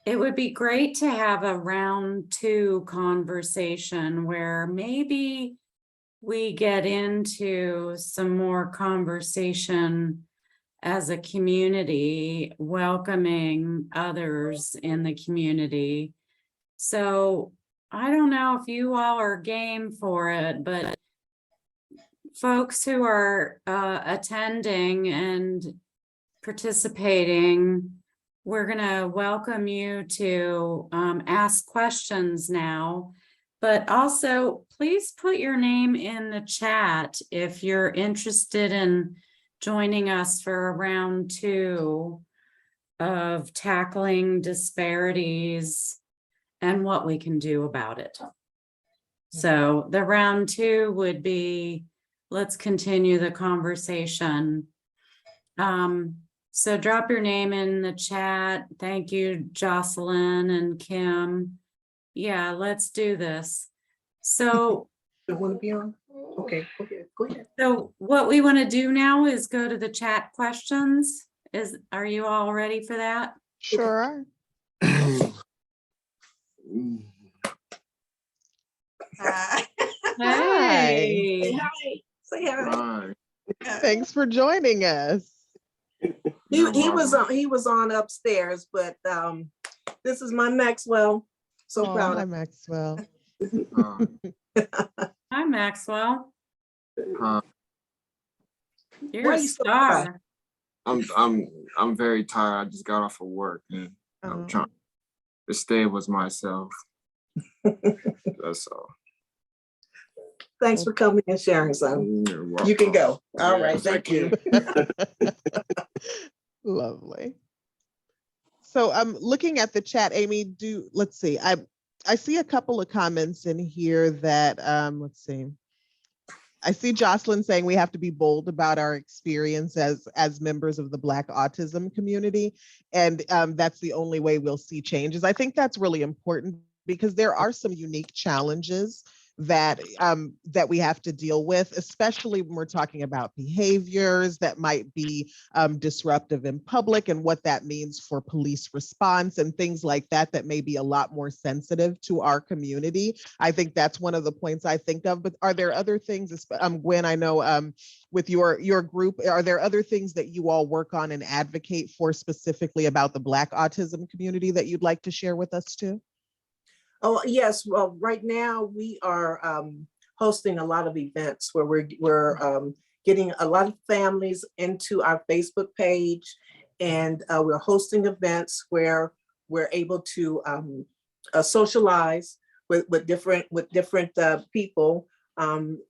it would be great to have a round 2 conversation where maybe we get into some more conversation as a community, welcoming others in the community. So I don't know if you all are game for it, but folks who are attending and participating, we're going to welcome you to ask questions now. But also, please put your name in the chat if you're interested in joining us for round 2 of tackling disparities and what we can do about it. So the round 2 would be, let's continue the conversation. So drop your name in the chat. Thank you, Jocelyn and Kim. Yeah, let's do this. So, You want to be on? Okay, go ahead. so what we want to do now is go to the chat questions. Are you all ready for that? Sure. Hi. Hey. Hi. Say hi. Thanks for joining us. He was on upstairs, but this is my Maxwell. So Oh, proud hi, of Maxwell. Hi, Maxwell. You're Why a are you so star. I'm very tired. I just got off of work and I'm trying to stay with myself. That's all. Thanks for coming and sharing, son. You're welcome. You can go. All Yeah, right, thank you. Lovely. So I'm looking at the chat, Amy. Let's see. I see a couple of comments in here that let's see. I see Jocelyn saying we have to be bold about our experience as members of the Black autism community, and that's the only way we'll see changes. I think that's really important because there are some unique challenges that we have to deal with, especially when we're talking about behaviors that might be disruptive in public and what that means for police response and things like that that may be a lot more sensitive to our community. I think that's one of the points I think of. But are there other things, Gwen, I know with your group, are there other things that you all work on and advocate for specifically about the Black autism community that you'd like to share with us too? Oh, yes. Well, right now we are hosting a lot of events where we're getting a lot of families into our Facebook page, and we're hosting events where we're able to socialize with different people.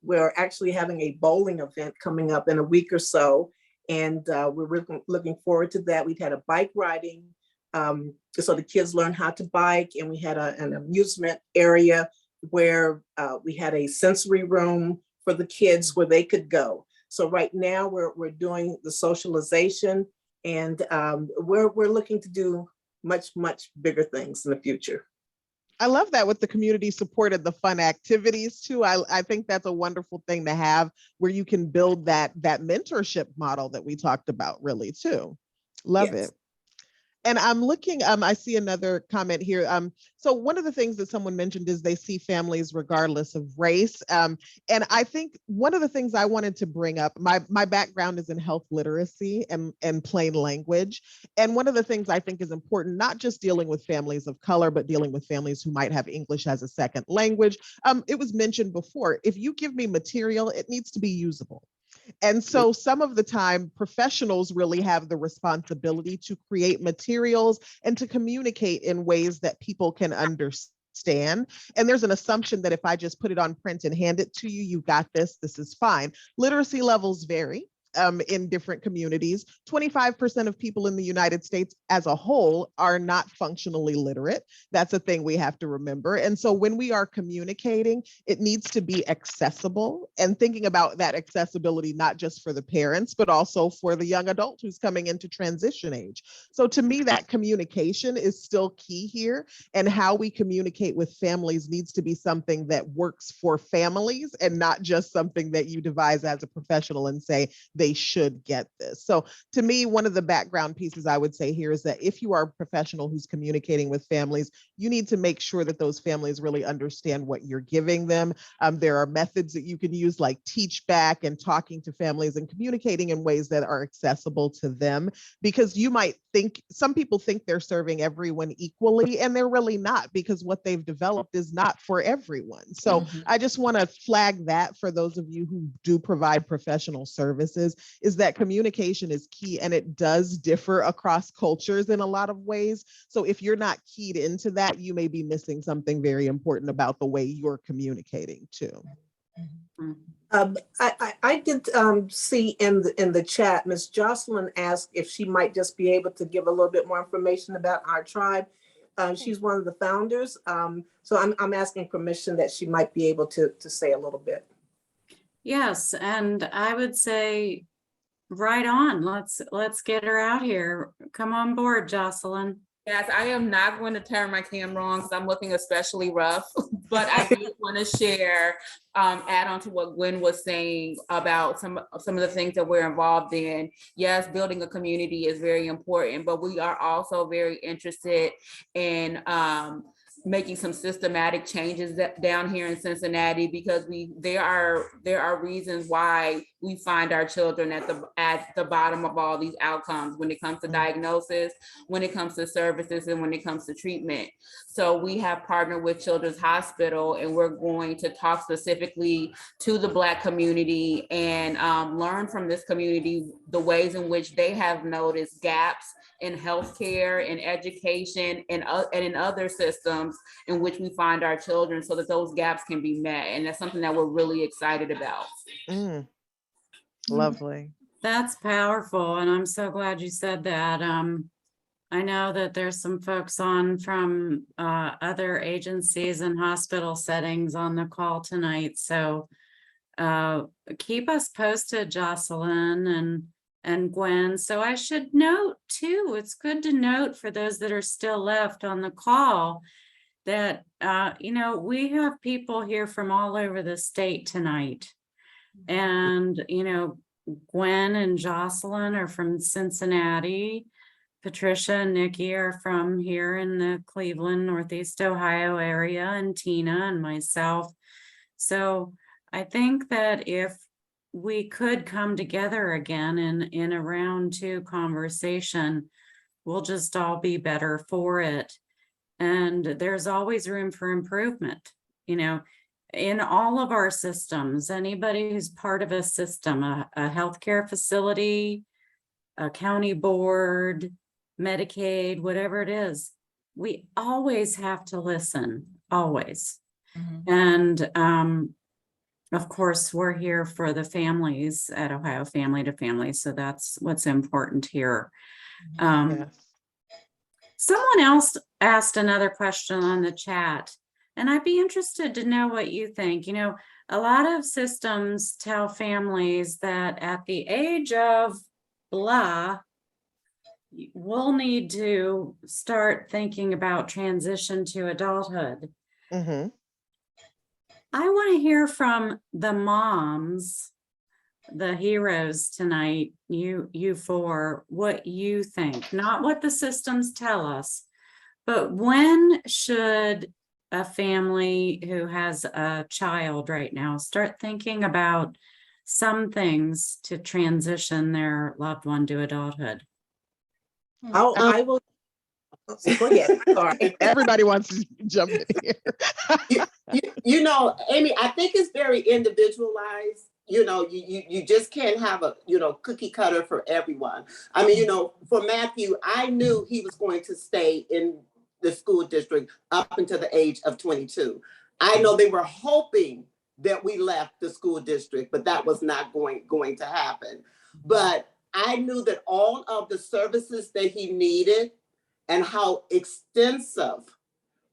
We're actually having a bowling event coming up in a week or so, and we're really looking forward to that. We've had a bike riding so the kids learn how to bike, and we had an amusement area where we had a sensory room for the kids where they could go. So right now we're doing the socialization, and we're looking to do much bigger things in the future. I love that with the community support and the fun activities too. I think that's a wonderful thing to have where you can build that mentorship model that we talked about really too. Love Yes. it. And I'm looking, I see another comment here. So one of the things that someone mentioned is they see families regardless of race. And I think one of the things I wanted to bring up, my background is in health literacy and plain language. And one of the things I think is important, not just dealing with families of color, but dealing with families who might have English as a second language. It was mentioned before, if you give me material, it needs to be usable. And so some of the time, professionals really have the responsibility to create materials and to communicate in ways that people can understand. And there's an assumption that if I just put it on print and hand it to you, you got this is fine. Literacy levels vary. In different communities, 25% of people in the United States as a whole are not functionally literate. That's a thing we have to remember. And so when we are communicating, it needs to be accessible, and thinking about that accessibility, not just for the parents, but also for the young adult who's coming into transition age. So to me, that communication is still key here, and how we communicate with families needs to be something that works for families and not just something that you devise as a professional and say, they should get this. So to me, one of the background pieces I would say here is that if you are a professional who's communicating with families, you need to make sure that those families really understand what you're giving them. There are methods that you can use like teach back and talking to families and communicating in ways that are accessible to them, because you might think, some people think they're serving everyone equally, and they're really not, because what they've developed is not for everyone. So I just want to flag that for those of you who do provide professional services. is that communication is key, and it does differ across cultures in a lot of ways. So if you're not keyed into that, you may be missing something very important about the way you're communicating too. I did see in the chat, Ms. Jocelyn asked if she might just be able to give a little bit more information about our tribe. She's one of the founders, so I'm asking permission that she might be able to say a little bit. Yes, and I would say, right on. Let's get her out here. Come on board, Jocelyn. Yes, I am not going to turn my camera on because I'm looking especially rough, but I do want to share, add on to what Gwen was saying about some of the things that we're involved in. Yes, building a community is very important, but we are also very interested in making some systematic changes down here in Cincinnati, because there are reasons why we find our children at the bottom of all these outcomes when it comes to diagnosis, when it comes to services, and when it comes to treatment. So we have partnered with Children's Hospital, and we're going to talk specifically to the Black community and learn from this community the ways in which they have noticed gaps in healthcare, in education, and in other systems in which we find our children, so that those gaps can be met. And that's something that we're really excited about. Lovely. That's powerful, and I'm so glad you said that. I know that there's some folks on from other agencies and hospital settings on the call tonight, so keep us posted, Jocelyn and Gwen. So I should note too, it's good to note for those that are still left on the call that, we have people here from all over the state tonight. And, Gwen and Jocelyn are from Cincinnati. Patricia and Nikki are from here in the Cleveland, Northeast Ohio area, and Tina and myself. So I think that if we could come together again in a round 2 conversation, we'll just all be better for it. And there's always room for improvement, in all of our systems. Anybody who's part of a system, a healthcare facility, a county board, Medicaid, whatever it is, we always have to listen, always. And of course, we're here for the families at Ohio Family to Family, so that's what's important here. Yes. Someone else asked another question on the chat, and I'd be interested to know what you think. A lot of systems tell families that at the age of blah, we'll need to start thinking about transition to adulthood. I want to hear from the moms, the heroes tonight, you 4, what you think, not what the systems tell us, but when should a family who has a child right now start thinking about some things to transition their loved one to adulthood? I will. Go ahead. Sorry. Everybody wants to jump in here. Amy, I think it's very individualized. You just can't have a, cookie cutter for everyone. I mean, for Matthew, I knew he was going to stay in the school district up until the age of 22. I know they were hoping that we left the school district, but that was not going to happen. But I knew that all of the services that he needed and how extensive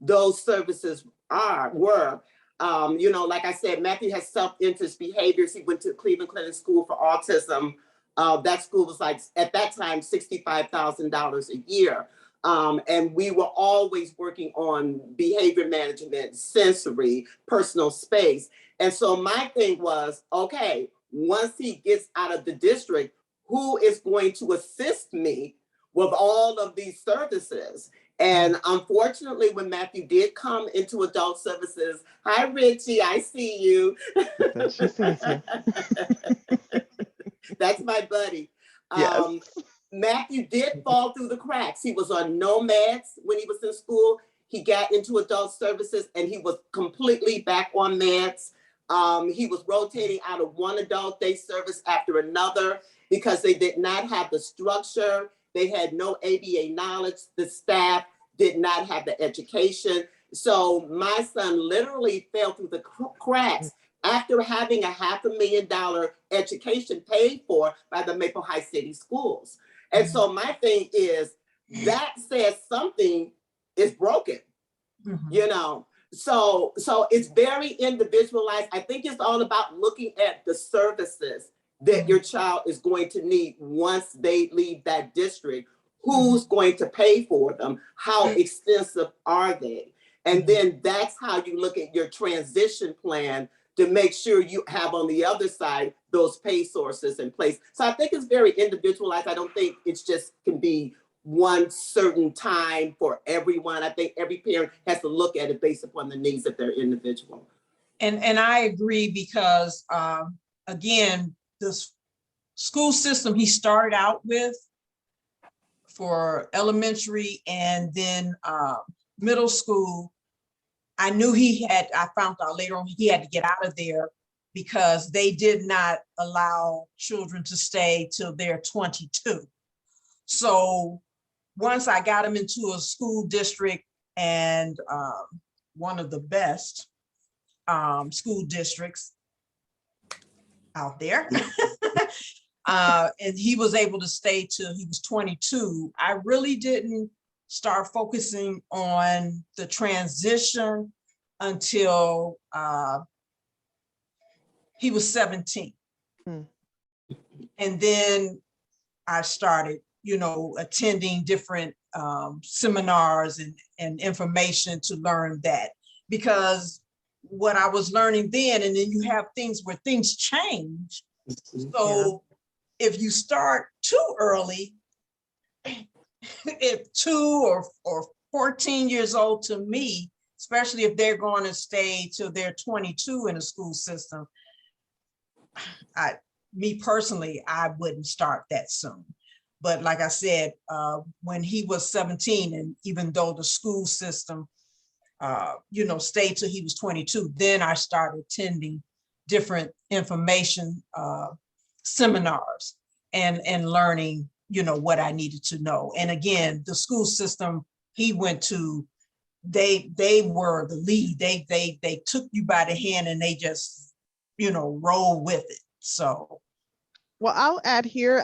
those services were. Like I said, Matthew has self-interest behaviors. He went to Cleveland Clinic School for Autism. That school was at that time, $65,000 a year. And we were always working on behavior management, sensory, personal space. And so my thing was, okay, once he gets out of the district, who is going to assist me with all of these services? And unfortunately, when Matthew did come into adult services, hi, Richie, I see you. She sees you. That's my buddy. Yes. Matthew did fall through the cracks. He was on no meds when he was in school. He got into adult services and he was completely back on meds. He was rotating out of one adult day service after another because they did not have the structure. They had no ABA knowledge. The staff did not have the education. So my son literally fell through the cracks after having a $500,000 education paid for by the Maple Heights City Schools. And so my thing is, that says something is broken, you know? So it's very individualized. I think it's all about looking at the services that your child is going to need once they leave that district. Who's going to pay for them? How extensive are they? And then that's how you look at your transition plan to make sure you have on the other side those pay sources in place. So I think it's very individualized. I don't think it's just can be one certain time for everyone. I think every parent has to look at it based upon the needs of their individual. And I agree because again, this school system he started out with for elementary and then middle school, I knew I found out later on he had to get out of there because they did not allow children to stay till they're 22. So once I got him into a school district and one of the best school districts out there, and he was able to stay till he was 22, I really didn't start focusing on the transition until he was 17. And then I started, you know, attending different seminars and information to learn that, because what I was learning then, and then you have things where things change. So if you start too early, if 2 or 14 years old, to me, especially if they're going to stay till they're 22 in a school system, me personally, I wouldn't start that soon. But like I said, when he was 17, and even though the school system, you know, stayed till he was 22, then I started attending different information seminars and learning, you know, what I needed to know. And again, the school system he went to, they were the lead. They took you by the hand and they just, you know, roll with it. So. Well, I'll add here,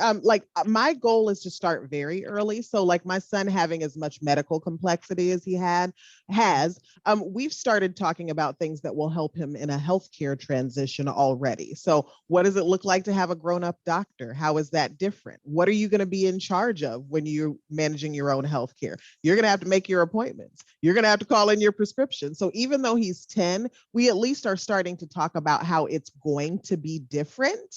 my goal is to start very early. So like my son having as much medical complexity as he has, we've started talking about things that will help him in a healthcare transition already. So what does it look like to have a grown-up doctor? How is that different? What are you going to be in charge of when you're managing your own healthcare? You're going to have to make your appointments. You're going to have to call in your prescription. So even though he's 10, we at least are starting to talk about how it's going to be different.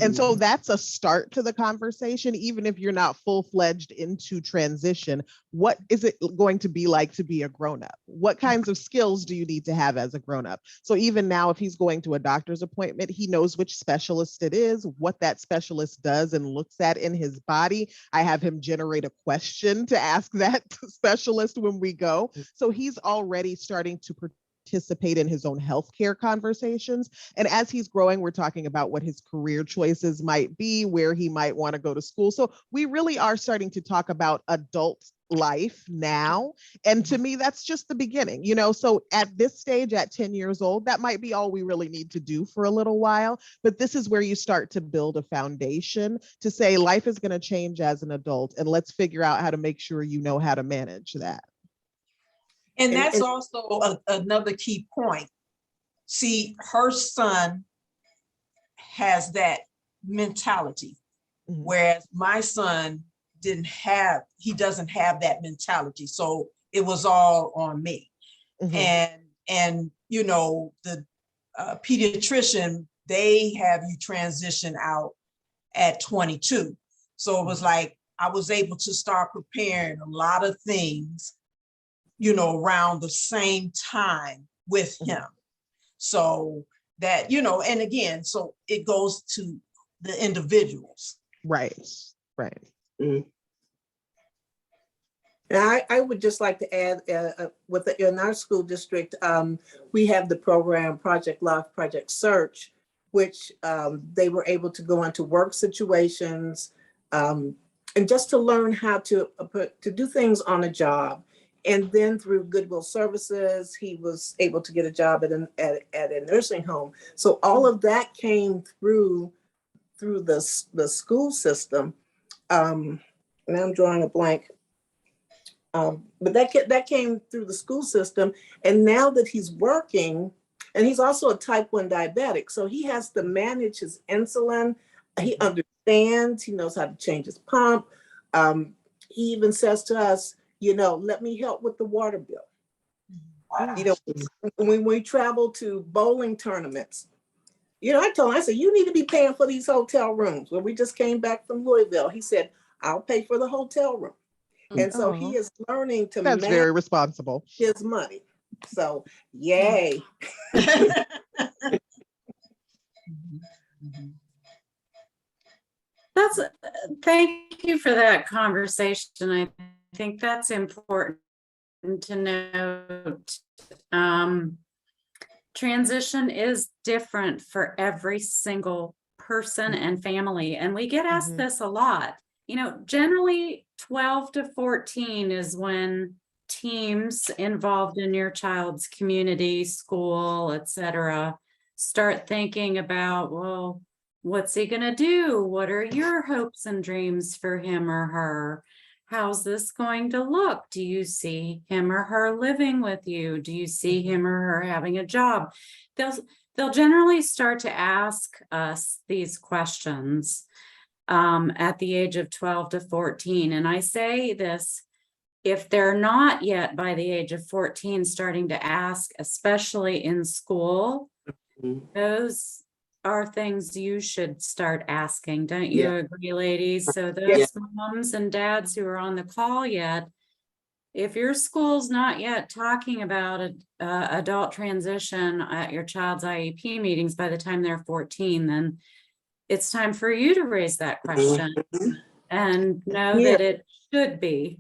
And so that's a start to the conversation. Even if you're not full-fledged into transition, what is it going to be like to be a grown-up? What kinds of skills do you need to have as a grown-up? So even now, if he's going to a doctor's appointment, he knows which specialist it is, what that specialist does and looks at in his body. I have him generate a question to ask that specialist when we go. So he's already starting to participate in his own healthcare conversations. And as he's growing, we're talking about what his career choices might be, where he might want to go to school. So we really are starting to talk about adult life now. And to me, that's just the beginning, you know, so at this stage, at 10 years old, that might be all we really need to do for a little while. But this is where you start to build a foundation to say life is going to change as an adult, and let's figure out how to make sure you know how to manage that. And that's also another key point. See, her son has that mentality, whereas my son doesn't have that mentality. So it was all on me. And you know, the pediatrician, they have you transition out at 22. So it was like, I was able to start preparing a lot of things, you know, around the same time with him. So that, you know, and again, so it goes to the individuals. Right. And I would just like to add, in our school district, we have the program Project Love, Project Search, which they were able to go into work situations and just to learn how to do things on a job. And then through Goodwill Services, he was able to get a job at a nursing home. So all of that came through the school system. Now I'm drawing a blank. But that came through the school system. And now that he's working, and he's also a type 1 diabetic, so he has to manage his insulin. He understands, he knows how to change his pump. He even says to us, let me help with the water bill. When we travel to bowling tournaments, I told him, I said, you need to be paying for these hotel rooms. When we just came back from Louisville, he said, I'll pay for the hotel room. And so he is learning to That's manage very responsible. his money. So, yay. Thank you for that conversation. I think that's important to note. Transition is different for every single person and family. And we get asked this a lot. Generally 12 to 14 is when teams involved in your child's community, school, etc., start thinking about, well, what's he going to do? What are your hopes and dreams for him or her? How's this going to look? Do you see him or her living with you? Do you see him or her having a job? They'll generally start to ask us these questions at the age of 12 to 14. And I say this, if they're not yet by the age of 14 starting to ask, especially in school, those are things you should start asking. Don't you agree, ladies? So those moms and dads who are on the call yet, if your school's not yet talking about adult transition at your child's IEP meetings by the time they're 14, then it's time for you to raise that question and know that it should be.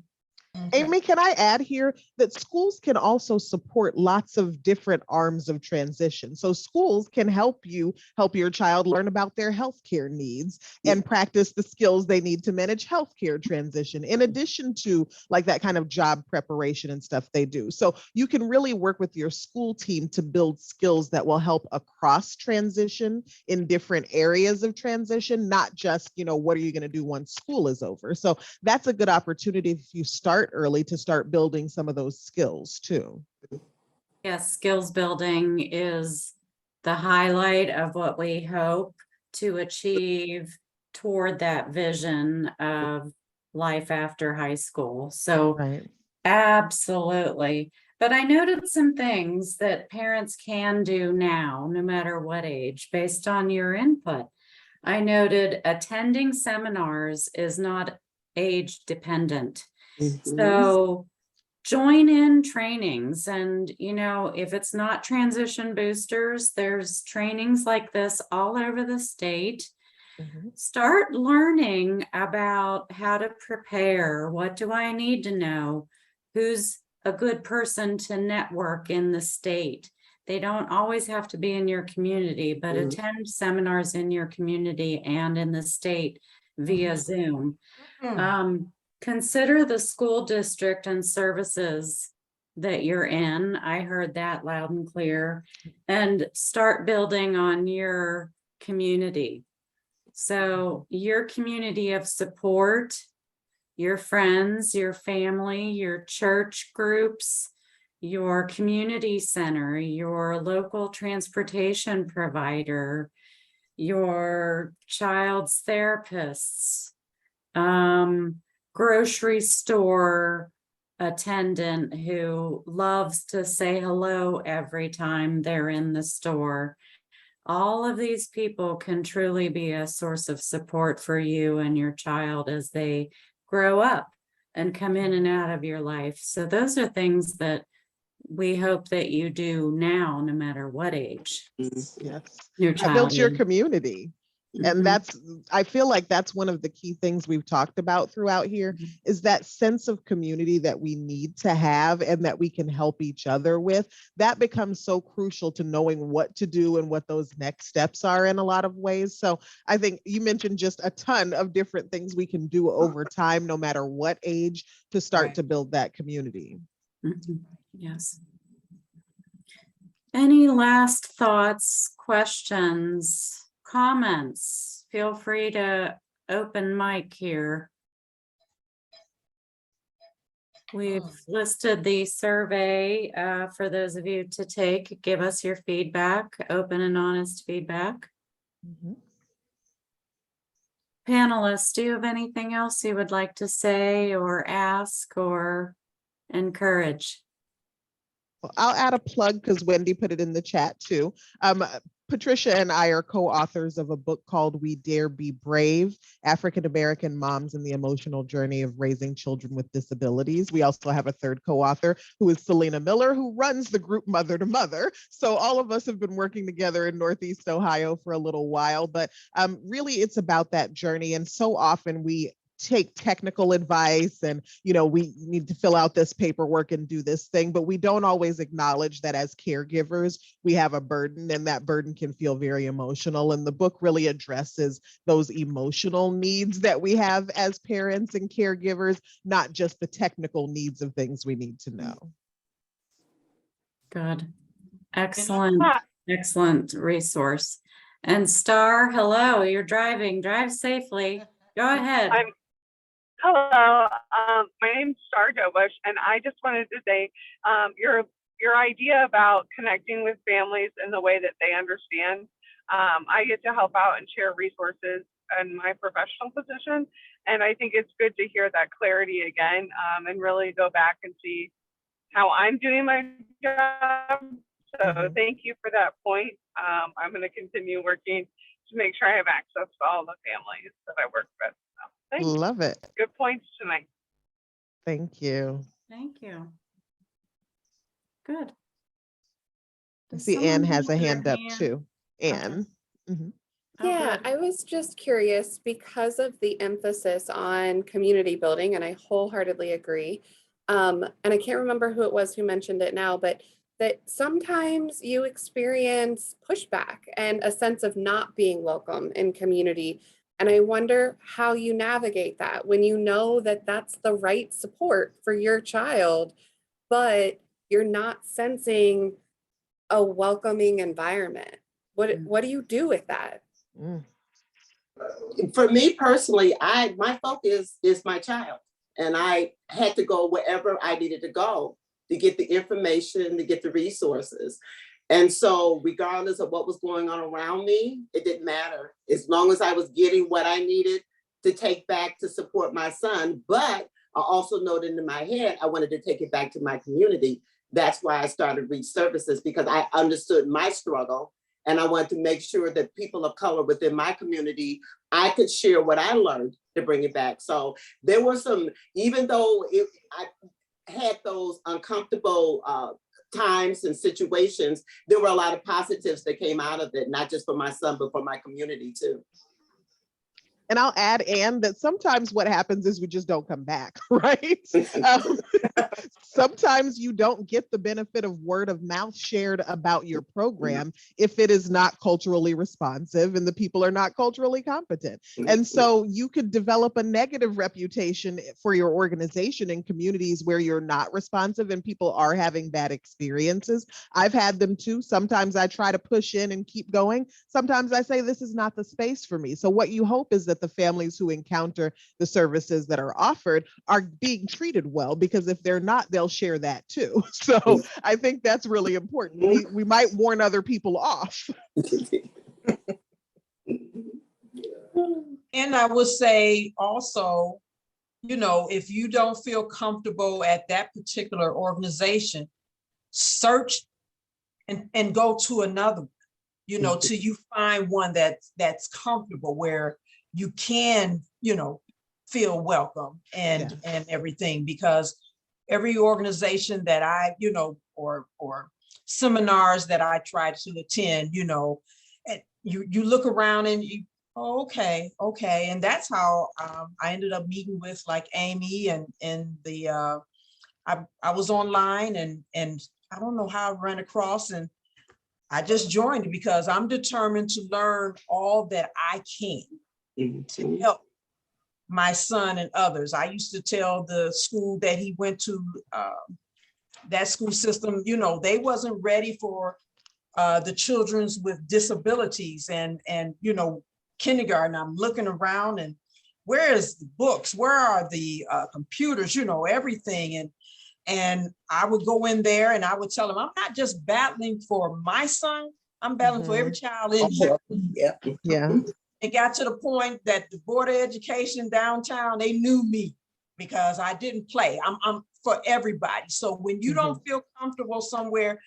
Amy, can I add here that schools can also support lots of different arms of transition. So schools can help your child learn about their healthcare needs and practice the skills they need to manage healthcare transition, in addition to like that kind of job preparation and stuff they do. So you can really work with your school team to build skills that will help across transition in different areas of transition, not just, what are you going to do once school is over? So that's a good opportunity if you start early to start building some of those skills too. Yes, skills building is the highlight of what we hope to achieve toward that vision of life after high school. So absolutely. But I noted some things that parents can do now, no matter what age, based on your input. I noted attending seminars is not age dependent. So join in trainings, and if it's not transition boosters, there's trainings like this all over the state. Start learning about how to prepare. What do I need to know? Who's a good person to network in the state? They don't always have to be in your community, but attend seminars in your community and in the state via Zoom. Consider the school district and services that you're in. I heard that loud and clear. And start building on your community. So your community of support, your friends, your family, your church groups, your community center, your local transportation provider, your child's therapists, grocery store attendant who loves to say hello every time they're in the store. All of these people can truly be a source of support for you and your child as they grow up and come in and out of your life. So those are things that we hope that you do now, no matter what age Yes. your That child builds your is. community. And I feel like that's one of the key things we've talked about throughout here is that sense of community that we need to have and that we can help each other with. That becomes so crucial to knowing what to do and what those next steps are in a lot of ways. So I think you mentioned just a ton of different things we can do over time, no matter what age, to start to build that community. Yes. Any last thoughts, questions, comments? Feel free to open mic here. We've listed the survey for those of you to take. Give us your feedback, open and honest feedback. Panelists, do you have anything else you would like to say or ask or encourage? Well, I'll add a plug because Wendy put it in the chat too. Patricia and I are co-authors of a book called We Dare Be Brave, African-American Moms and the Emotional Journey of Raising Children with Disabilities. We also have a third co-author who is Selena Miller, who runs the group Mother to Mother. So all of us have been working together in Northeast Ohio for a little while, but really it's about that journey. And so often we take technical advice and, we need to fill out this paperwork and do this thing, but we don't always acknowledge that as caregivers, we have a burden and that burden can feel very emotional. And the book really addresses those emotional needs that we have as parents and caregivers, not just the technical needs of things we need to know. Good. Excellent. Excellent resource. And Star, hello, you're driving. Drive safely. Go ahead. Hello, my name's Star Dobush, and I just wanted to say your idea about connecting with families in the way that they understand. I get to help out and share resources in my professional position, and I think it's good to hear that clarity again and really go back and see how I'm doing my job. So thank you for that point. I'm going to continue working to make sure I have access to all the families that I work with. Thanks. Love it. Good points tonight. Thank you. Thank you. Good. I Does see someone Anne has a have their hand up hand? too. Anne. Oh, Yeah, good. I was just curious because of the emphasis on community building, and I wholeheartedly agree. And I can't remember who it was who mentioned it now, but that sometimes you experience pushback and a sense of not being welcome in community. And I wonder how you navigate that when you know that that's the right support for your child, but you're not sensing a welcoming environment. What do you do with that? For me personally, my focus is my child, and I had to go wherever I needed to go to get the information, to get the resources. And so regardless of what was going on around me, it didn't matter as long as I was getting what I needed to take back to support my son. But I also noted in my head, I wanted to take it back to my community. That's why I started Reach Services, because I understood my struggle. And I wanted to make sure that people of color within my community, I could share what I learned to bring it back. So there were some, even though I had those uncomfortable times and situations, there were a lot of positives that came out of it, not just for my son, but for my community too. And I'll add, Anne, that sometimes what happens is we just don't come back, right? Sometimes you don't get the benefit of word of mouth shared about your program if it is not culturally responsive and the people are not culturally competent. And so you could develop a negative reputation for your organization in communities where you're not responsive and people are having bad experiences. I've had them too. Sometimes I try to push in and keep going. Sometimes I say, this is not the space for me. So what you hope is that the families who encounter the services that are offered are being treated well, because if they're not, they'll share that too. So I think that's really important. We might warn other people off. And I would say also, if you don't feel comfortable at that particular organization, search and go to another one, till you find one that's comfortable, where you can, feel welcome and everything. Because every organization that I, or seminars that I try to attend, and you look around and Okay, okay, and that's how I ended up meeting with like Amy and the I was online and I don't know how I ran across, and I just joined because I'm determined to learn all that I can to help my son and others. I used to tell the school that he went to, that school system, you know, they wasn't ready for the children's with disabilities and you know, kindergarten. I'm looking around and where is the books? Where are the computers? You know, everything. And I would go in there and I would tell them, I'm not just battling for my son, I'm battling for every child in here. Yeah. Yeah. It got to the point that the Board of Education downtown, they knew me because I didn't play. I'm for everybody. So when you don't feel comfortable somewhere,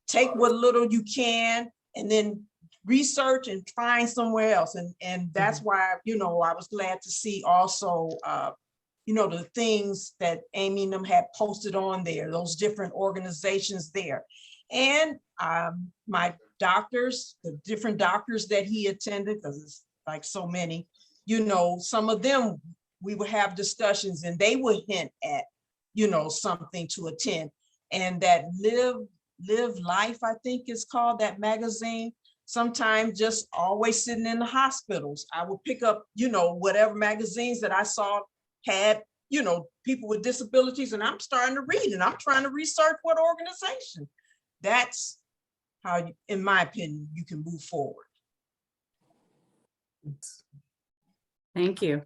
take what little you can and then research and find somewhere else. And that's why, you know, I was glad to see also, you know, the things that Amy and them had posted on there, those different organizations there. And my doctors, the different doctors that he attended, because it's like so many, you know, some of them, we would have discussions and they would hint at, you know, something to attend. And that Live Life, I think it's called, that magazine. Sometimes just always sitting in the hospitals, I would pick up, you know, whatever magazines that I saw had, you know, people with disabilities, and I'm starting to read and I'm trying to research what organization. That's how, in my opinion, you can move forward. Thank you.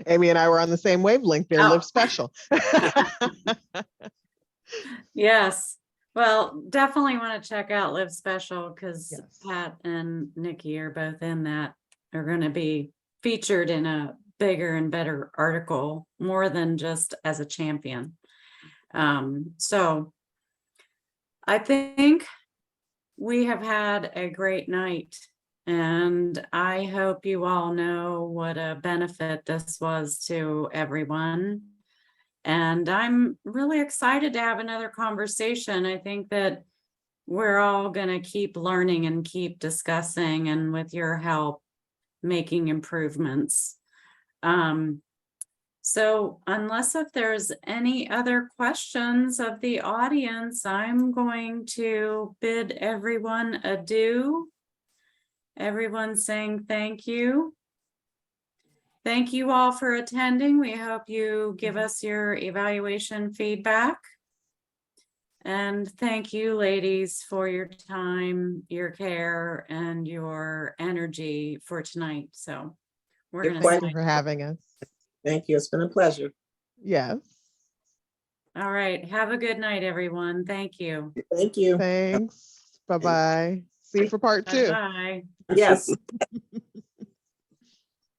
Amy and I were on the same wavelength there. Oh. Live Special. Yes. Well, definitely want to check out Live Special because Yes. Pat and Nikki are both in that. Are going to be featured in a bigger and better article, more than just as a champion. So I think we have had a great night, and I hope you all know what a benefit this was to everyone. And I'm really excited to have another conversation. I think that we're all going to keep learning and keep discussing, and with your help, making improvements. So unless if there's any other questions of the audience, I'm going to bid everyone adieu. Everyone saying thank you. Thank you all for attending. We hope you give us your evaluation feedback. And thank you, ladies, for your time, your care, and your energy for tonight. So we're going to Thank you for having us. Thank you. It's been a pleasure. Yes. All right. Have a good night, everyone. Thank you. Thank you. Thanks. Bye-bye. See you for part 2. Bye. Yes.